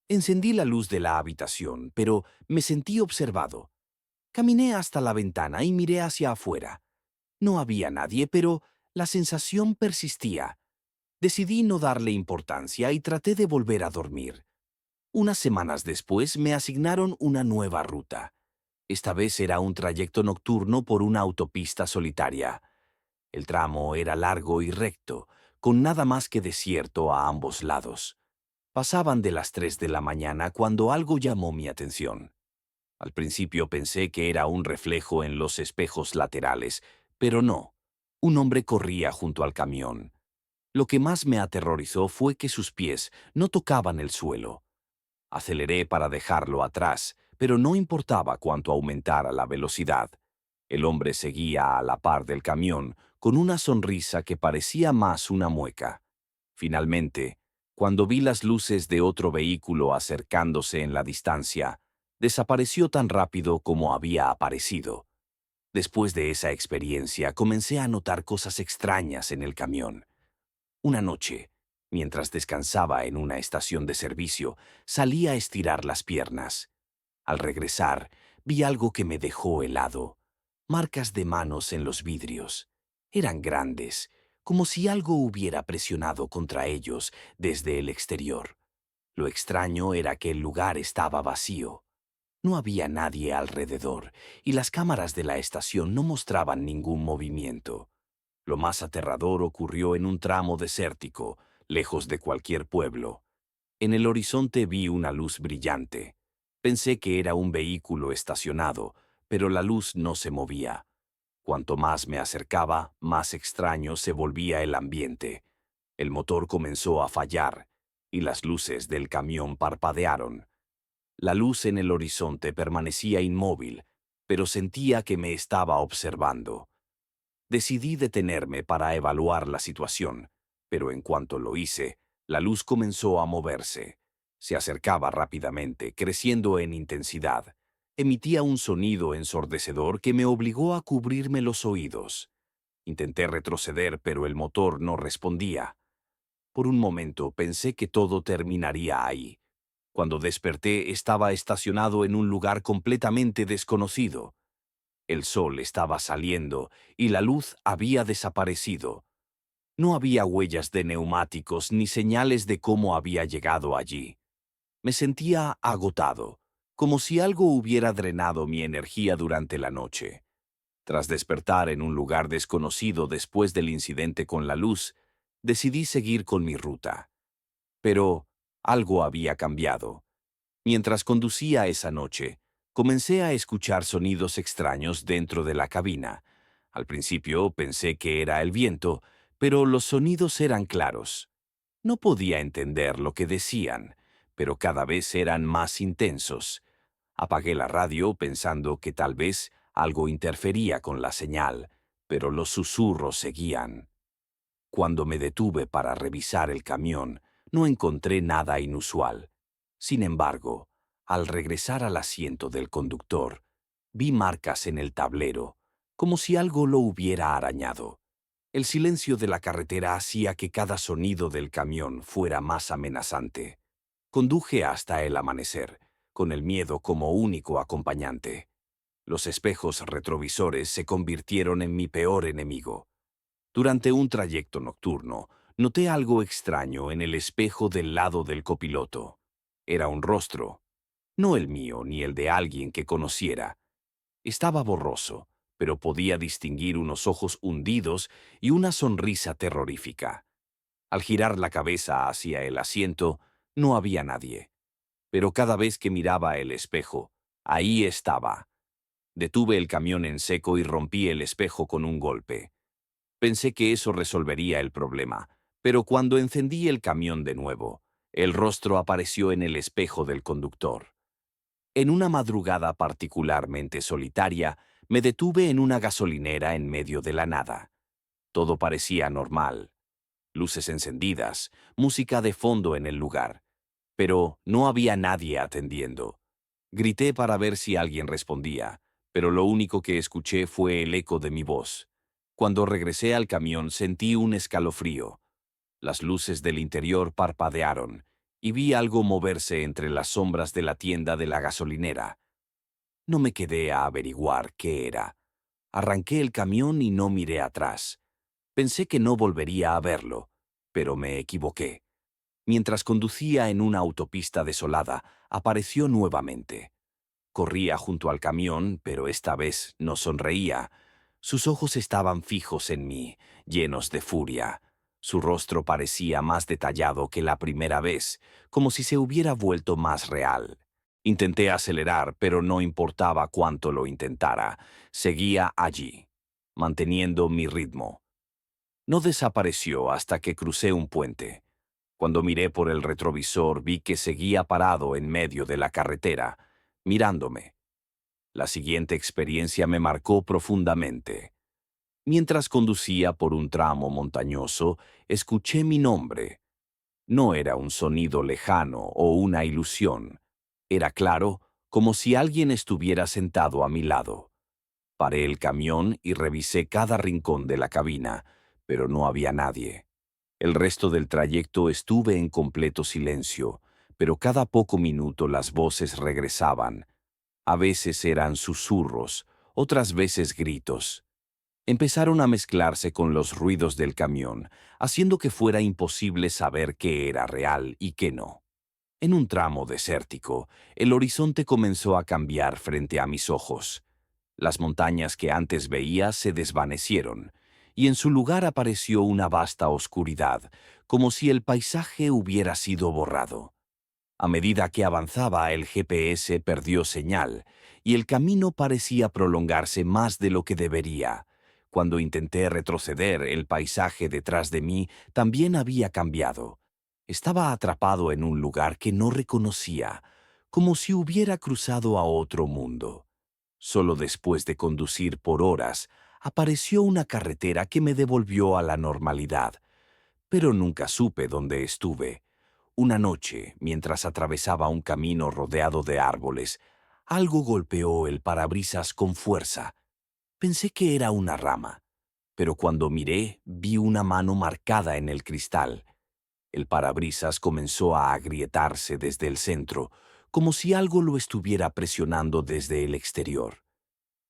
Encendí la luz de la habitación, pero me sentí observado. Caminé hasta la ventana y miré hacia afuera. No había nadie, pero la sensación persistía. Decidí no darle importancia y traté de volver a dormir. Unas semanas después me asignaron una nueva ruta. Esta vez era un trayecto nocturno por una autopista solitaria. El tramo era largo y recto, con nada más que desierto a ambos lados. Pasaban de las 3 de la mañana cuando algo llamó mi atención. Al principio pensé que era un reflejo en los espejos laterales, pero no. Un hombre corría junto al camión. Lo que más me aterrorizó fue que sus pies no tocaban el suelo. Aceleré para dejarlo atrás, pero no importaba cuánto aumentara la velocidad. El hombre seguía a la par del camión, con una sonrisa que parecía más una mueca. Finalmente, cuando vi las luces de otro vehículo acercándose en la distancia, desapareció tan rápido como había aparecido. Después de esa experiencia, comencé a notar cosas extrañas en el camión. Una noche, mientras descansaba en una estación de servicio, salí a estirar las piernas. Al regresar, vi algo que me dejó helado. Marcas de manos en los vidrios. Eran grandes, como si algo hubiera presionado contra ellos desde el exterior. Lo extraño era que el lugar estaba vacío. No había nadie alrededor, y las cámaras de la estación no mostraban ningún movimiento. Lo más aterrador ocurrió en un tramo desértico, lejos de cualquier pueblo. En el horizonte vi una luz brillante. Pensé que era un vehículo estacionado, pero la luz no se movía. Cuanto más me acercaba, más extraño se volvía el ambiente. El motor comenzó a fallar, y las luces del camión parpadearon. La luz en el horizonte permanecía inmóvil, pero sentía que me estaba observando. Decidí detenerme para evaluar la situación, pero en cuanto lo hice, la luz comenzó a moverse. Se acercaba rápidamente, creciendo en intensidad. Emitía un sonido ensordecedor que me obligó a cubrirme los oídos. Intenté retroceder, pero el motor no respondía. Por un momento pensé que todo terminaría ahí. Cuando desperté, estaba estacionado en un lugar completamente desconocido. El sol estaba saliendo y la luz había desaparecido. No había huellas de neumáticos ni señales de cómo había llegado allí. Me sentía agotado, como si algo hubiera drenado mi energía durante la noche. Tras despertar en un lugar desconocido después del incidente con la luz, decidí seguir con mi ruta. Pero algo había cambiado. Mientras conducía esa noche, comencé a escuchar sonidos extraños dentro de la cabina. Al principio pensé que era el viento, pero los sonidos eran claros. No podía entender lo que decían, pero cada vez eran más intensos. Apagué la radio pensando que tal vez algo interfería con la señal, pero los susurros seguían. Cuando me detuve para revisar el camión, no encontré nada inusual. Sin embargo, al regresar al asiento del conductor, vi marcas en el tablero, como si algo lo hubiera arañado. El silencio de la carretera hacía que cada sonido del camión fuera más amenazante. Conduje hasta el amanecer, con el miedo como único acompañante. Los espejos retrovisores se convirtieron en mi peor enemigo. Durante un trayecto nocturno, noté algo extraño en el espejo del lado del copiloto. Era un rostro, no el mío ni el de alguien que conociera. Estaba borroso, pero podía distinguir unos ojos hundidos y una sonrisa terrorífica. Al girar la cabeza hacia el asiento, no había nadie. Pero cada vez que miraba el espejo, ahí estaba. Detuve el camión en seco y rompí el espejo con un golpe. Pensé que eso resolvería el problema, pero cuando encendí el camión de nuevo, el rostro apareció en el espejo del conductor. En una madrugada particularmente solitaria, me detuve en una gasolinera en medio de la nada. Todo parecía normal. Luces encendidas, música de fondo en el lugar. Pero no había nadie atendiendo. Grité para ver si alguien respondía, pero lo único que escuché fue el eco de mi voz. Cuando regresé al camión sentí un escalofrío. Las luces del interior parpadearon y vi algo moverse entre las sombras de la tienda de la gasolinera. No me quedé a averiguar qué era. Arranqué el camión y no miré atrás. Pensé que no volvería a verlo, pero me equivoqué. Mientras conducía en una autopista desolada, apareció nuevamente. Corría junto al camión, pero esta vez no sonreía. Sus ojos estaban fijos en mí, llenos de furia. Su rostro parecía más detallado que la primera vez, como si se hubiera vuelto más real. Intenté acelerar, pero no importaba cuánto lo intentara. Seguía allí, manteniendo mi ritmo. No desapareció hasta que crucé un puente. Cuando miré por el retrovisor vi que seguía parado en medio de la carretera. mirándome. La siguiente experiencia me marcó profundamente. Mientras conducía por un tramo montañoso, escuché mi nombre. No era un sonido lejano o una ilusión. Era claro, como si alguien estuviera sentado a mi lado. Paré el camión y revisé cada rincón de la cabina, pero no había nadie. El resto del trayecto estuve en completo silencio, pero cada poco minuto las voces regresaban. A veces eran susurros, otras veces gritos. Empezaron a mezclarse con los ruidos del camión, haciendo que fuera imposible saber qué era real y qué no. En un tramo desértico, el horizonte comenzó a cambiar frente a mis ojos. Las montañas que antes veía se desvanecieron, y en su lugar apareció una vasta oscuridad, como si el paisaje hubiera sido borrado. A medida que avanzaba, el GPS perdió señal, y el camino parecía prolongarse más de lo que debería. Cuando intenté retroceder, el paisaje detrás de mí también había cambiado. Estaba atrapado en un lugar que no reconocía, como si hubiera cruzado a otro mundo. Solo después de conducir por horas, apareció una carretera que me devolvió a la normalidad, pero nunca supe dónde estuve. Una noche, mientras atravesaba un camino rodeado de árboles, algo golpeó el parabrisas con fuerza. Pensé que era una rama, pero cuando miré, vi una mano marcada en el cristal. El parabrisas comenzó a agrietarse desde el centro, como si algo lo estuviera presionando desde el exterior.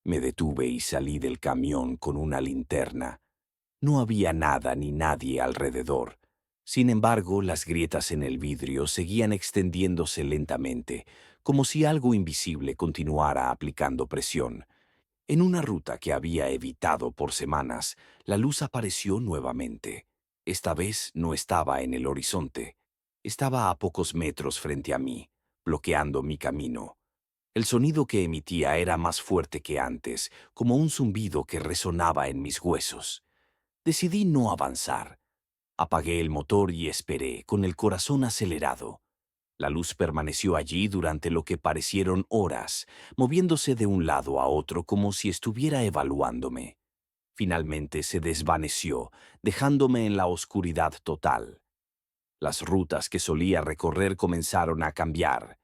Me detuve y salí del camión con una linterna. No había nada ni nadie alrededor. Sin embargo, las grietas en el vidrio seguían extendiéndose lentamente, como si algo invisible continuara aplicando presión. En una ruta que había evitado por semanas, la luz apareció nuevamente. Esta vez no estaba en el horizonte. Estaba a pocos metros frente a mí, bloqueando mi camino. El sonido que emitía era más fuerte que antes, como un zumbido que resonaba en mis huesos. Decidí no avanzar. Apagué el motor y esperé, con el corazón acelerado. La luz permaneció allí durante lo que parecieron horas, moviéndose de un lado a otro como si estuviera evaluándome. Finalmente se desvaneció, dejándome en la oscuridad total. Las rutas que solía recorrer comenzaron a cambiar.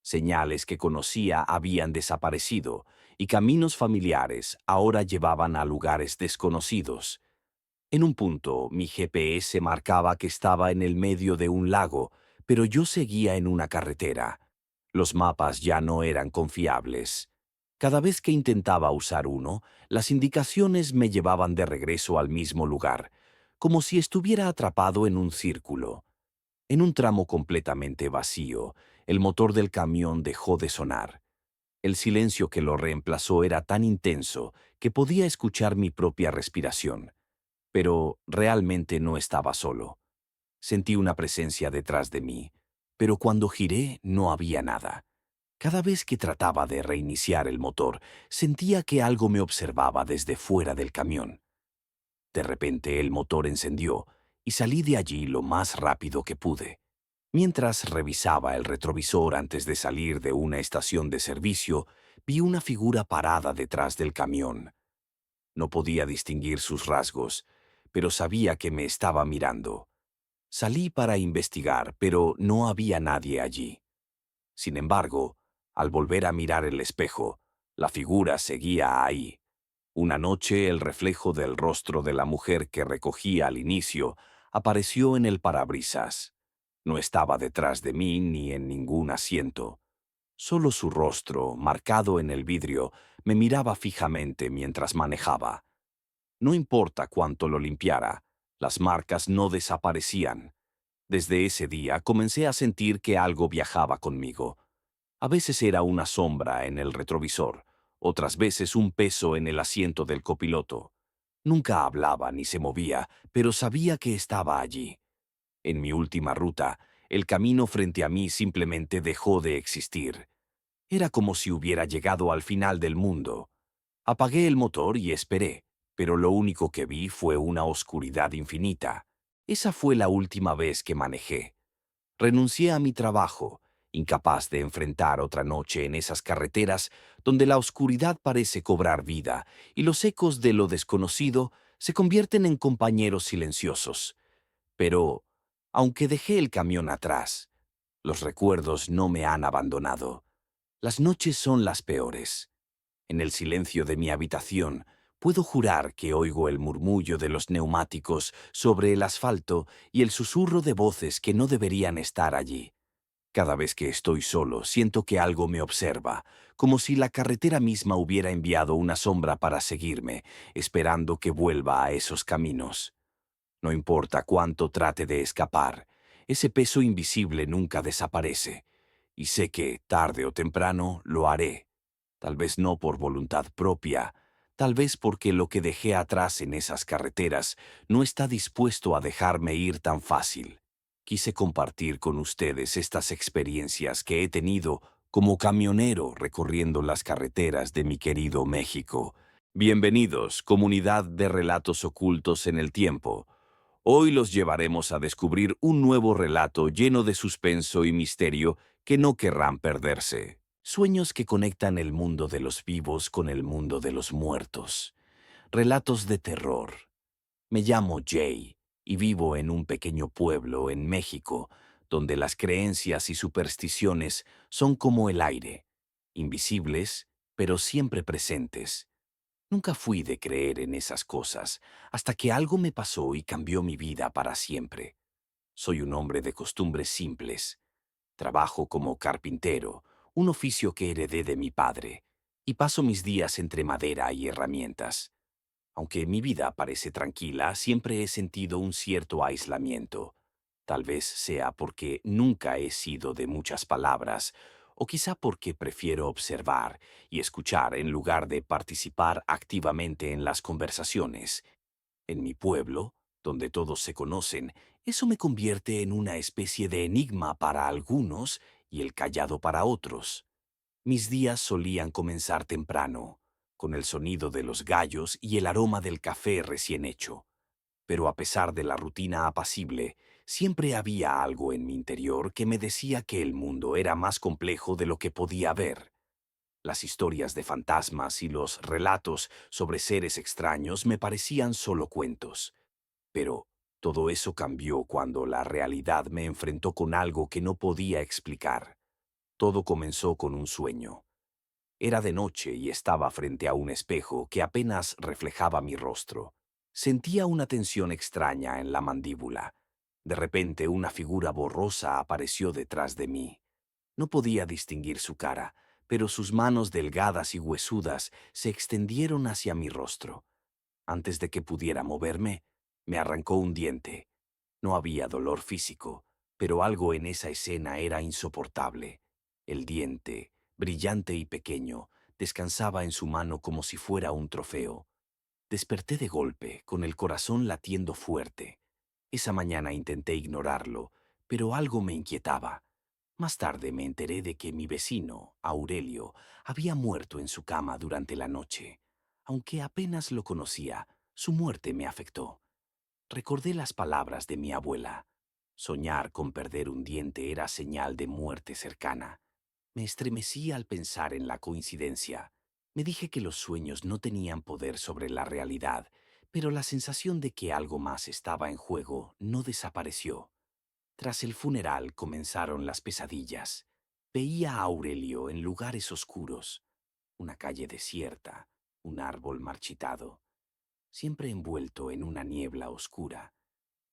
Señales que conocía habían desaparecido, y caminos familiares ahora llevaban a lugares desconocidos. En un punto, mi GPS marcaba que estaba en el medio de un lago, pero yo seguía en una carretera. Los mapas ya no eran confiables. Cada vez que intentaba usar uno, las indicaciones me llevaban de regreso al mismo lugar, como si estuviera atrapado en un círculo. En un tramo completamente vacío, el motor del camión dejó de sonar. El silencio que lo reemplazó era tan intenso que podía escuchar mi propia respiración. Pero realmente no estaba solo. Sentí una presencia detrás de mí, pero cuando giré no había nada. Cada vez que trataba de reiniciar el motor, sentía que algo me observaba desde fuera del camión. De repente el motor encendió y salí de allí lo más rápido que pude. Mientras revisaba el retrovisor antes de salir de una estación de servicio, vi una figura parada detrás del camión. No podía distinguir sus rasgos, pero sabía que me estaba mirando. Salí para investigar, pero no había nadie allí. Sin embargo, al volver a mirar el espejo, la figura seguía ahí. Una noche, el reflejo del rostro de la mujer que recogía al inicio apareció en el parabrisas. No estaba detrás de mí ni en ningún asiento. Solo su rostro, marcado en el vidrio, me miraba fijamente mientras manejaba. No importa cuánto lo limpiara, las marcas no desaparecían. Desde ese día comencé a sentir que algo viajaba conmigo. A veces era una sombra en el retrovisor, otras veces un peso en el asiento del copiloto. Nunca hablaba ni se movía, pero sabía que estaba allí. En mi última ruta, el camino frente a mí simplemente dejó de existir. Era como si hubiera llegado al final del mundo. Apagué el motor y esperé, pero lo único que vi fue una oscuridad infinita. Esa fue la última vez que manejé. Renuncié a mi trabajo incapaz de enfrentar otra noche en esas carreteras donde la oscuridad parece cobrar vida y los ecos de lo desconocido se convierten en compañeros silenciosos. Pero, aunque dejé el camión atrás, los recuerdos no me han abandonado. Las noches son las peores. En el silencio de mi habitación, puedo jurar que oigo el murmullo de los neumáticos sobre el asfalto y el susurro de voces que no deberían estar allí. Cada vez que estoy solo, siento que algo me observa, como si la carretera misma hubiera enviado una sombra para seguirme, esperando que vuelva a esos caminos. No importa cuánto trate de escapar, ese peso invisible nunca desaparece, y sé que, tarde o temprano, lo haré. Tal vez no por voluntad propia, tal vez porque lo que dejé atrás en esas carreteras no está dispuesto a dejarme ir tan fácil. Quise compartir con ustedes estas experiencias que he tenido como camionero recorriendo las carreteras de mi querido México. Bienvenidos, comunidad de relatos ocultos en el tiempo. Hoy los llevaremos a descubrir un nuevo relato lleno de suspenso y misterio que no querrán perderse. Sueños que conectan el mundo de los vivos con el mundo de los muertos. Relatos de terror. Me llamo Jay y vivo en un pequeño pueblo en México, donde las creencias y supersticiones son como el aire, invisibles, pero siempre presentes. Nunca fui de creer en esas cosas, hasta que algo me pasó y cambió mi vida para siempre. Soy un hombre de costumbres simples. Trabajo como carpintero, un oficio que heredé de mi padre, y paso mis días entre madera y herramientas. Aunque mi vida parece tranquila, siempre he sentido un cierto aislamiento. Tal vez sea porque nunca he sido de muchas palabras, o quizá porque prefiero observar y escuchar en lugar de participar activamente en las conversaciones. En mi pueblo, donde todos se conocen, eso me convierte en una especie de enigma para algunos y el callado para otros. Mis días solían comenzar temprano, con el sonido de los gallos y el aroma del café recién hecho. Pero a pesar de la rutina apacible, siempre había algo en mi interior que me decía que el mundo era más complejo de lo que podía ver. Las historias de fantasmas y los relatos sobre seres extraños me parecían solo cuentos. Pero todo eso cambió cuando la realidad me enfrentó con algo que no podía explicar. Todo comenzó con un sueño. Era de noche y estaba frente a un espejo que apenas reflejaba mi rostro. Sentía una tensión extraña en la mandíbula. De repente una figura borrosa apareció detrás de mí. No podía distinguir su cara, pero sus manos delgadas y huesudas se extendieron hacia mi rostro. Antes de que pudiera moverme, me arrancó un diente. No había dolor físico, pero algo en esa escena era insoportable. El diente, brillante y pequeño, descansaba en su mano como si fuera un trofeo. Desperté de golpe, con el corazón latiendo fuerte. Esa mañana intenté ignorarlo, pero algo me inquietaba. Más tarde me enteré de que mi vecino, Aurelio, había muerto en su cama durante la noche. Aunque apenas lo conocía, su muerte me afectó. Recordé las palabras de mi abuela. Soñar con perder un diente era señal de muerte cercana. Me estremecí al pensar en la coincidencia. Me dije que los sueños no tenían poder sobre la realidad, pero la sensación de que algo más estaba en juego no desapareció. Tras el funeral comenzaron las pesadillas. Veía a Aurelio en lugares oscuros, una calle desierta, un árbol marchitado, siempre envuelto en una niebla oscura.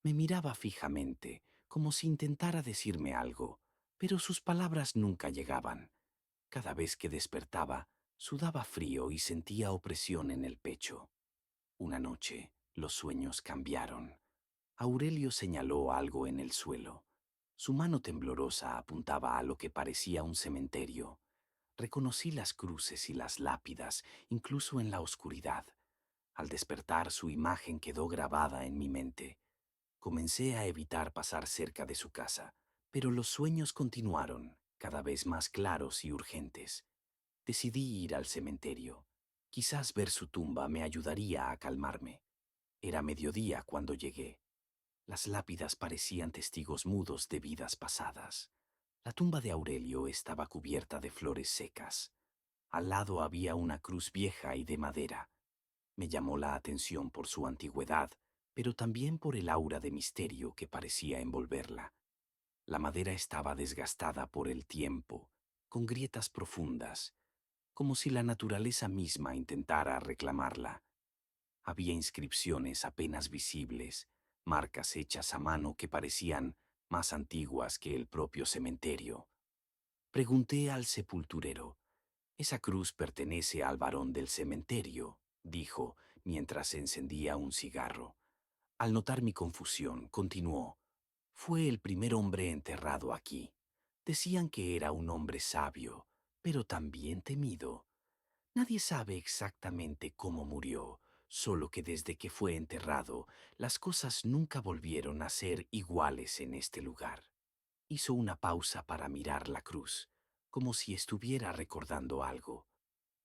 Me miraba fijamente, como si intentara decirme algo, pero sus palabras nunca llegaban. Cada vez que despertaba, sudaba frío y sentía opresión en el pecho. Una noche, los sueños cambiaron. Aurelio señaló algo en el suelo. Su mano temblorosa apuntaba a lo que parecía un cementerio. Reconocí las cruces y las lápidas, incluso en la oscuridad. Al despertar, su imagen quedó grabada en mi mente. Comencé a evitar pasar cerca de su casa, pero los sueños continuaron, cada vez más claros y urgentes. Decidí ir al cementerio. Quizás ver su tumba me ayudaría a calmarme. Era mediodía cuando llegué. Las lápidas parecían testigos mudos de vidas pasadas. La tumba de Aurelio estaba cubierta de flores secas. Al lado había una cruz vieja y de madera. Me llamó la atención por su antigüedad, pero también por el aura de misterio que parecía envolverla. La madera estaba desgastada por el tiempo, con grietas profundas, como si la naturaleza misma intentara reclamarla. Había inscripciones apenas visibles, marcas hechas a mano que parecían más antiguas que el propio cementerio. Pregunté al sepulturero: «Esa cruz pertenece al varón del cementerio», dijo mientras encendía un cigarro. Al notar mi confusión, continuó: «Fue el primer hombre enterrado aquí. Decían que era un hombre sabio, pero también temido. Nadie sabe exactamente cómo murió, solo que desde que fue enterrado, las cosas nunca volvieron a ser iguales en este lugar». Hizo una pausa para mirar la cruz, como si estuviera recordando algo.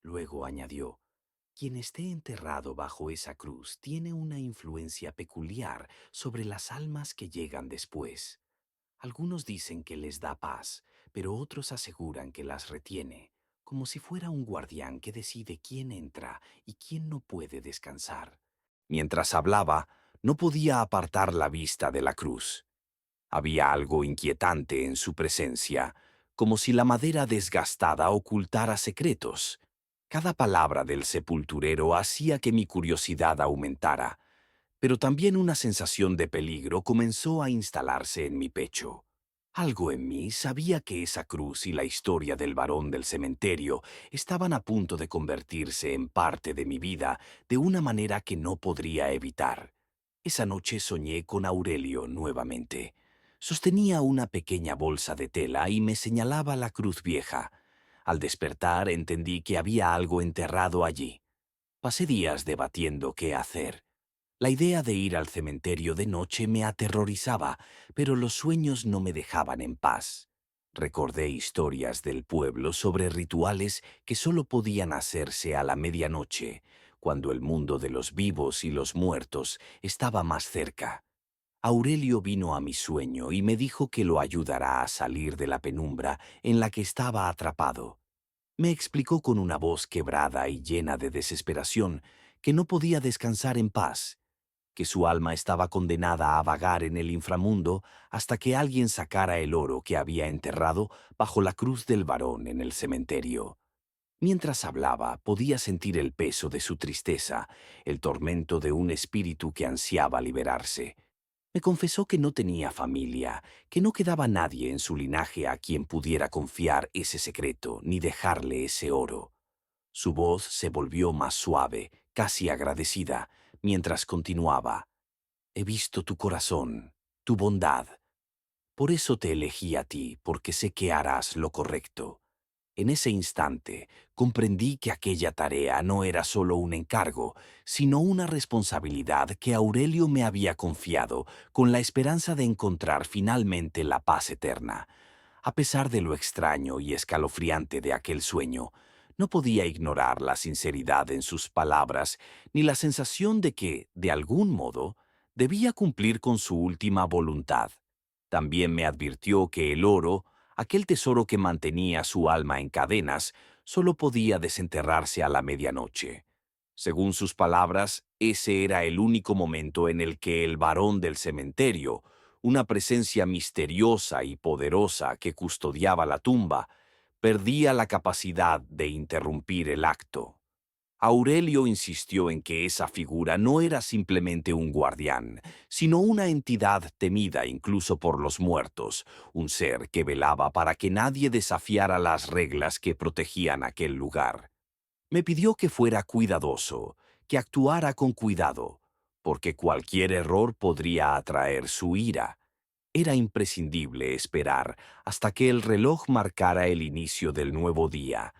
Luego añadió: «Quien esté enterrado bajo esa cruz tiene una influencia peculiar sobre las almas que llegan después. Algunos dicen que les da paz, pero otros aseguran que las retiene, como si fuera un guardián que decide quién entra y quién no puede descansar». Mientras hablaba, no podía apartar la vista de la cruz. Había algo inquietante en su presencia, como si la madera desgastada ocultara secretos. Cada palabra del sepulturero hacía que mi curiosidad aumentara, pero también una sensación de peligro comenzó a instalarse en mi pecho. Algo en mí sabía que esa cruz y la historia del varón del cementerio estaban a punto de convertirse en parte de mi vida de una manera que no podría evitar. Esa noche soñé con Aurelio nuevamente. Sostenía una pequeña bolsa de tela y me señalaba la cruz vieja. Al despertar entendí que había algo enterrado allí. Pasé días debatiendo qué hacer. La idea de ir al cementerio de noche me aterrorizaba, pero los sueños no me dejaban en paz. Recordé historias del pueblo sobre rituales que solo podían hacerse a la medianoche, cuando el mundo de los vivos y los muertos estaba más cerca. Aurelio vino a mi sueño y me dijo que lo ayudará a salir de la penumbra en la que estaba atrapado. Me explicó con una voz quebrada y llena de desesperación que no podía descansar en paz, que su alma estaba condenada a vagar en el inframundo hasta que alguien sacara el oro que había enterrado bajo la cruz del varón en el cementerio. Mientras hablaba, podía sentir el peso de su tristeza, el tormento de un espíritu que ansiaba liberarse. Me confesó que no tenía familia, que no quedaba nadie en su linaje a quien pudiera confiar ese secreto ni dejarle ese oro. Su voz se volvió más suave, casi agradecida, mientras continuaba: «He visto tu corazón, tu bondad. Por eso te elegí a ti, porque sé que harás lo correcto». En ese instante, comprendí que aquella tarea no era solo un encargo, sino una responsabilidad que Aurelio me había confiado con la esperanza de encontrar finalmente la paz eterna. A pesar de lo extraño y escalofriante de aquel sueño, no podía ignorar la sinceridad en sus palabras ni la sensación de que, de algún modo, debía cumplir con su última voluntad. También me advirtió que el oro, aquel tesoro que mantenía su alma en cadenas, solo podía desenterrarse a la medianoche. Según sus palabras, ese era el único momento en el que el varón del cementerio, una presencia misteriosa y poderosa que custodiaba la tumba, perdía la capacidad de interrumpir el acto. Aurelio insistió en que esa figura no era simplemente un guardián, sino una entidad temida incluso por los muertos, un ser que velaba para que nadie desafiara las reglas que protegían aquel lugar. Me pidió que fuera cuidadoso, que actuara con cuidado, porque cualquier error podría atraer su ira. Era imprescindible esperar hasta que el reloj marcara el inicio del nuevo día,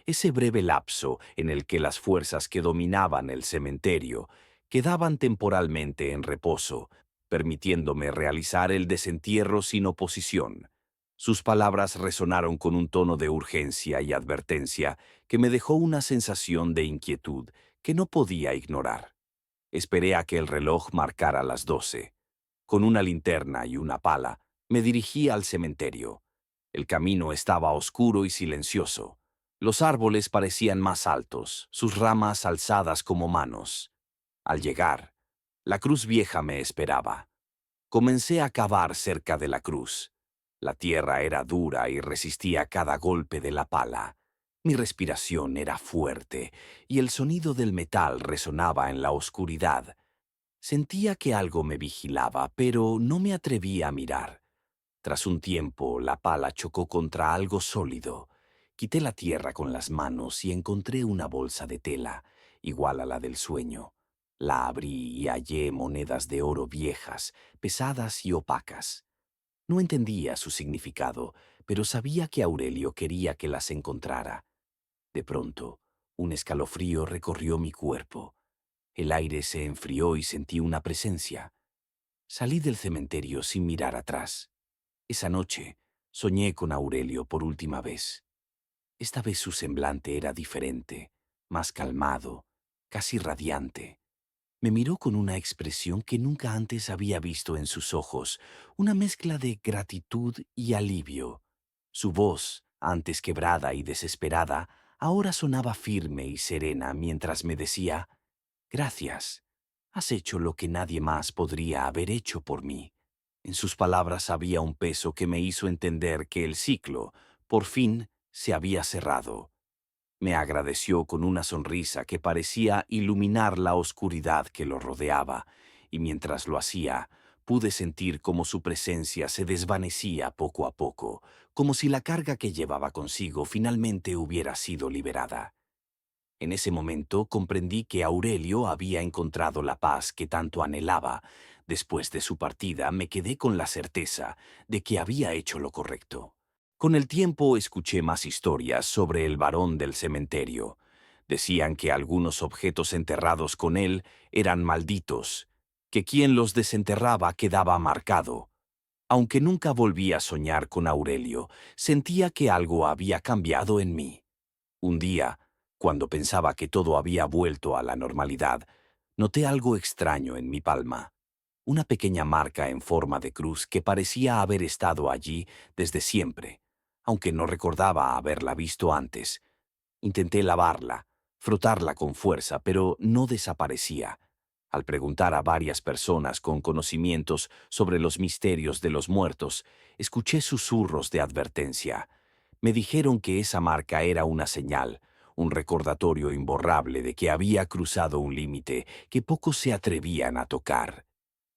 ese breve lapso en el que las fuerzas que dominaban el cementerio quedaban temporalmente en reposo, permitiéndome realizar el desentierro sin oposición. Sus palabras resonaron con un tono de urgencia y advertencia que me dejó una sensación de inquietud que no podía ignorar. Esperé a que el reloj marcara las 12. Con una linterna y una pala, me dirigí al cementerio. El camino estaba oscuro y silencioso. Los árboles parecían más altos, sus ramas alzadas como manos. Al llegar, la cruz vieja me esperaba. Comencé a cavar cerca de la cruz. La tierra era dura y resistía cada golpe de la pala. Mi respiración era fuerte y el sonido del metal resonaba en la oscuridad. Sentía que algo me vigilaba, pero no me atrevía a mirar. Tras un tiempo, la pala chocó contra algo sólido. Quité la tierra con las manos y encontré una bolsa de tela, igual a la del sueño. La abrí y hallé monedas de oro viejas, pesadas y opacas. No entendía su significado, pero sabía que Aurelio quería que las encontrara. De pronto, un escalofrío recorrió mi cuerpo. El aire se enfrió y sentí una presencia. Salí del cementerio sin mirar atrás. Esa noche soñé con Aurelio por última vez. Esta vez su semblante era diferente, más calmado, casi radiante. Me miró con una expresión que nunca antes había visto en sus ojos, una mezcla de gratitud y alivio. Su voz, antes quebrada y desesperada, ahora sonaba firme y serena mientras me decía: «Gracias, has hecho lo que nadie más podría haber hecho por mí». En sus palabras había un peso que me hizo entender que el ciclo, por fin, se había cerrado. Me agradeció con una sonrisa que parecía iluminar la oscuridad que lo rodeaba, y mientras lo hacía, pude sentir cómo su presencia se desvanecía poco a poco, como si la carga que llevaba consigo finalmente hubiera sido liberada. En ese momento comprendí que Aurelio había encontrado la paz que tanto anhelaba. Después de su partida me quedé con la certeza de que había hecho lo correcto. Con el tiempo escuché más historias sobre el varón del cementerio. Decían que algunos objetos enterrados con él eran malditos, que quien los desenterraba quedaba marcado. Aunque nunca volví a soñar con Aurelio, sentía que algo había cambiado en mí. Un día, cuando pensaba que todo había vuelto a la normalidad, noté algo extraño en mi palma. Una pequeña marca en forma de cruz que parecía haber estado allí desde siempre, aunque no recordaba haberla visto antes. Intenté lavarla, frotarla con fuerza, pero no desaparecía. Al preguntar a varias personas con conocimientos sobre los misterios de los muertos, escuché susurros de advertencia. Me dijeron que esa marca era una señal, un recordatorio imborrable de que había cruzado un límite que pocos se atrevían a tocar.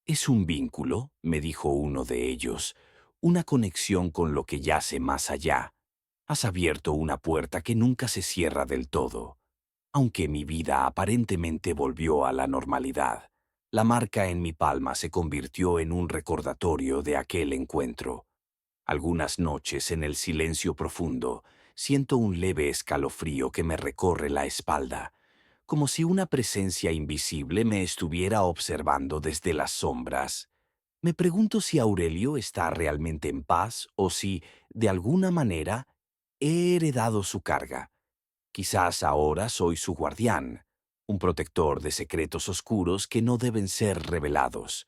«Es un vínculo», me dijo uno de ellos, «una conexión con lo que yace más allá. Has abierto una puerta que nunca se cierra del todo». Aunque mi vida aparentemente volvió a la normalidad, la marca en mi palma se convirtió en un recordatorio de aquel encuentro. Algunas noches, en el silencio profundo, siento un leve escalofrío que me recorre la espalda, como si una presencia invisible me estuviera observando desde las sombras. Me pregunto si Aurelio está realmente en paz o si, de alguna manera, he heredado su carga. Quizás ahora soy su guardián, un protector de secretos oscuros que no deben ser revelados.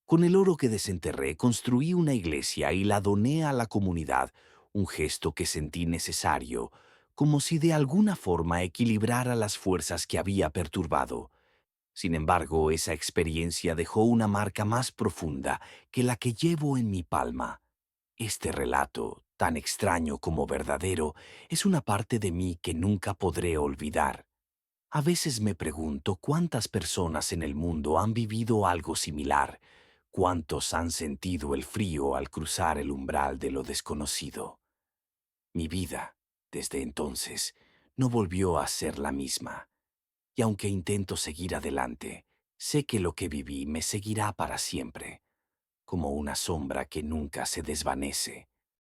Con el oro que desenterré construí una iglesia y la doné a la comunidad, un gesto que sentí necesario, como si de alguna forma equilibrara las fuerzas que había perturbado. Sin embargo, esa experiencia dejó una marca más profunda que la que llevo en mi palma. Este relato, tan extraño como verdadero, es una parte de mí que nunca podré olvidar. A veces me pregunto cuántas personas en el mundo han vivido algo similar, cuántos han sentido el frío al cruzar el umbral de lo desconocido. Mi vida, desde entonces, no volvió a ser la misma, y aunque intento seguir adelante, sé que lo que viví me seguirá para siempre, como una sombra que nunca se desvanece.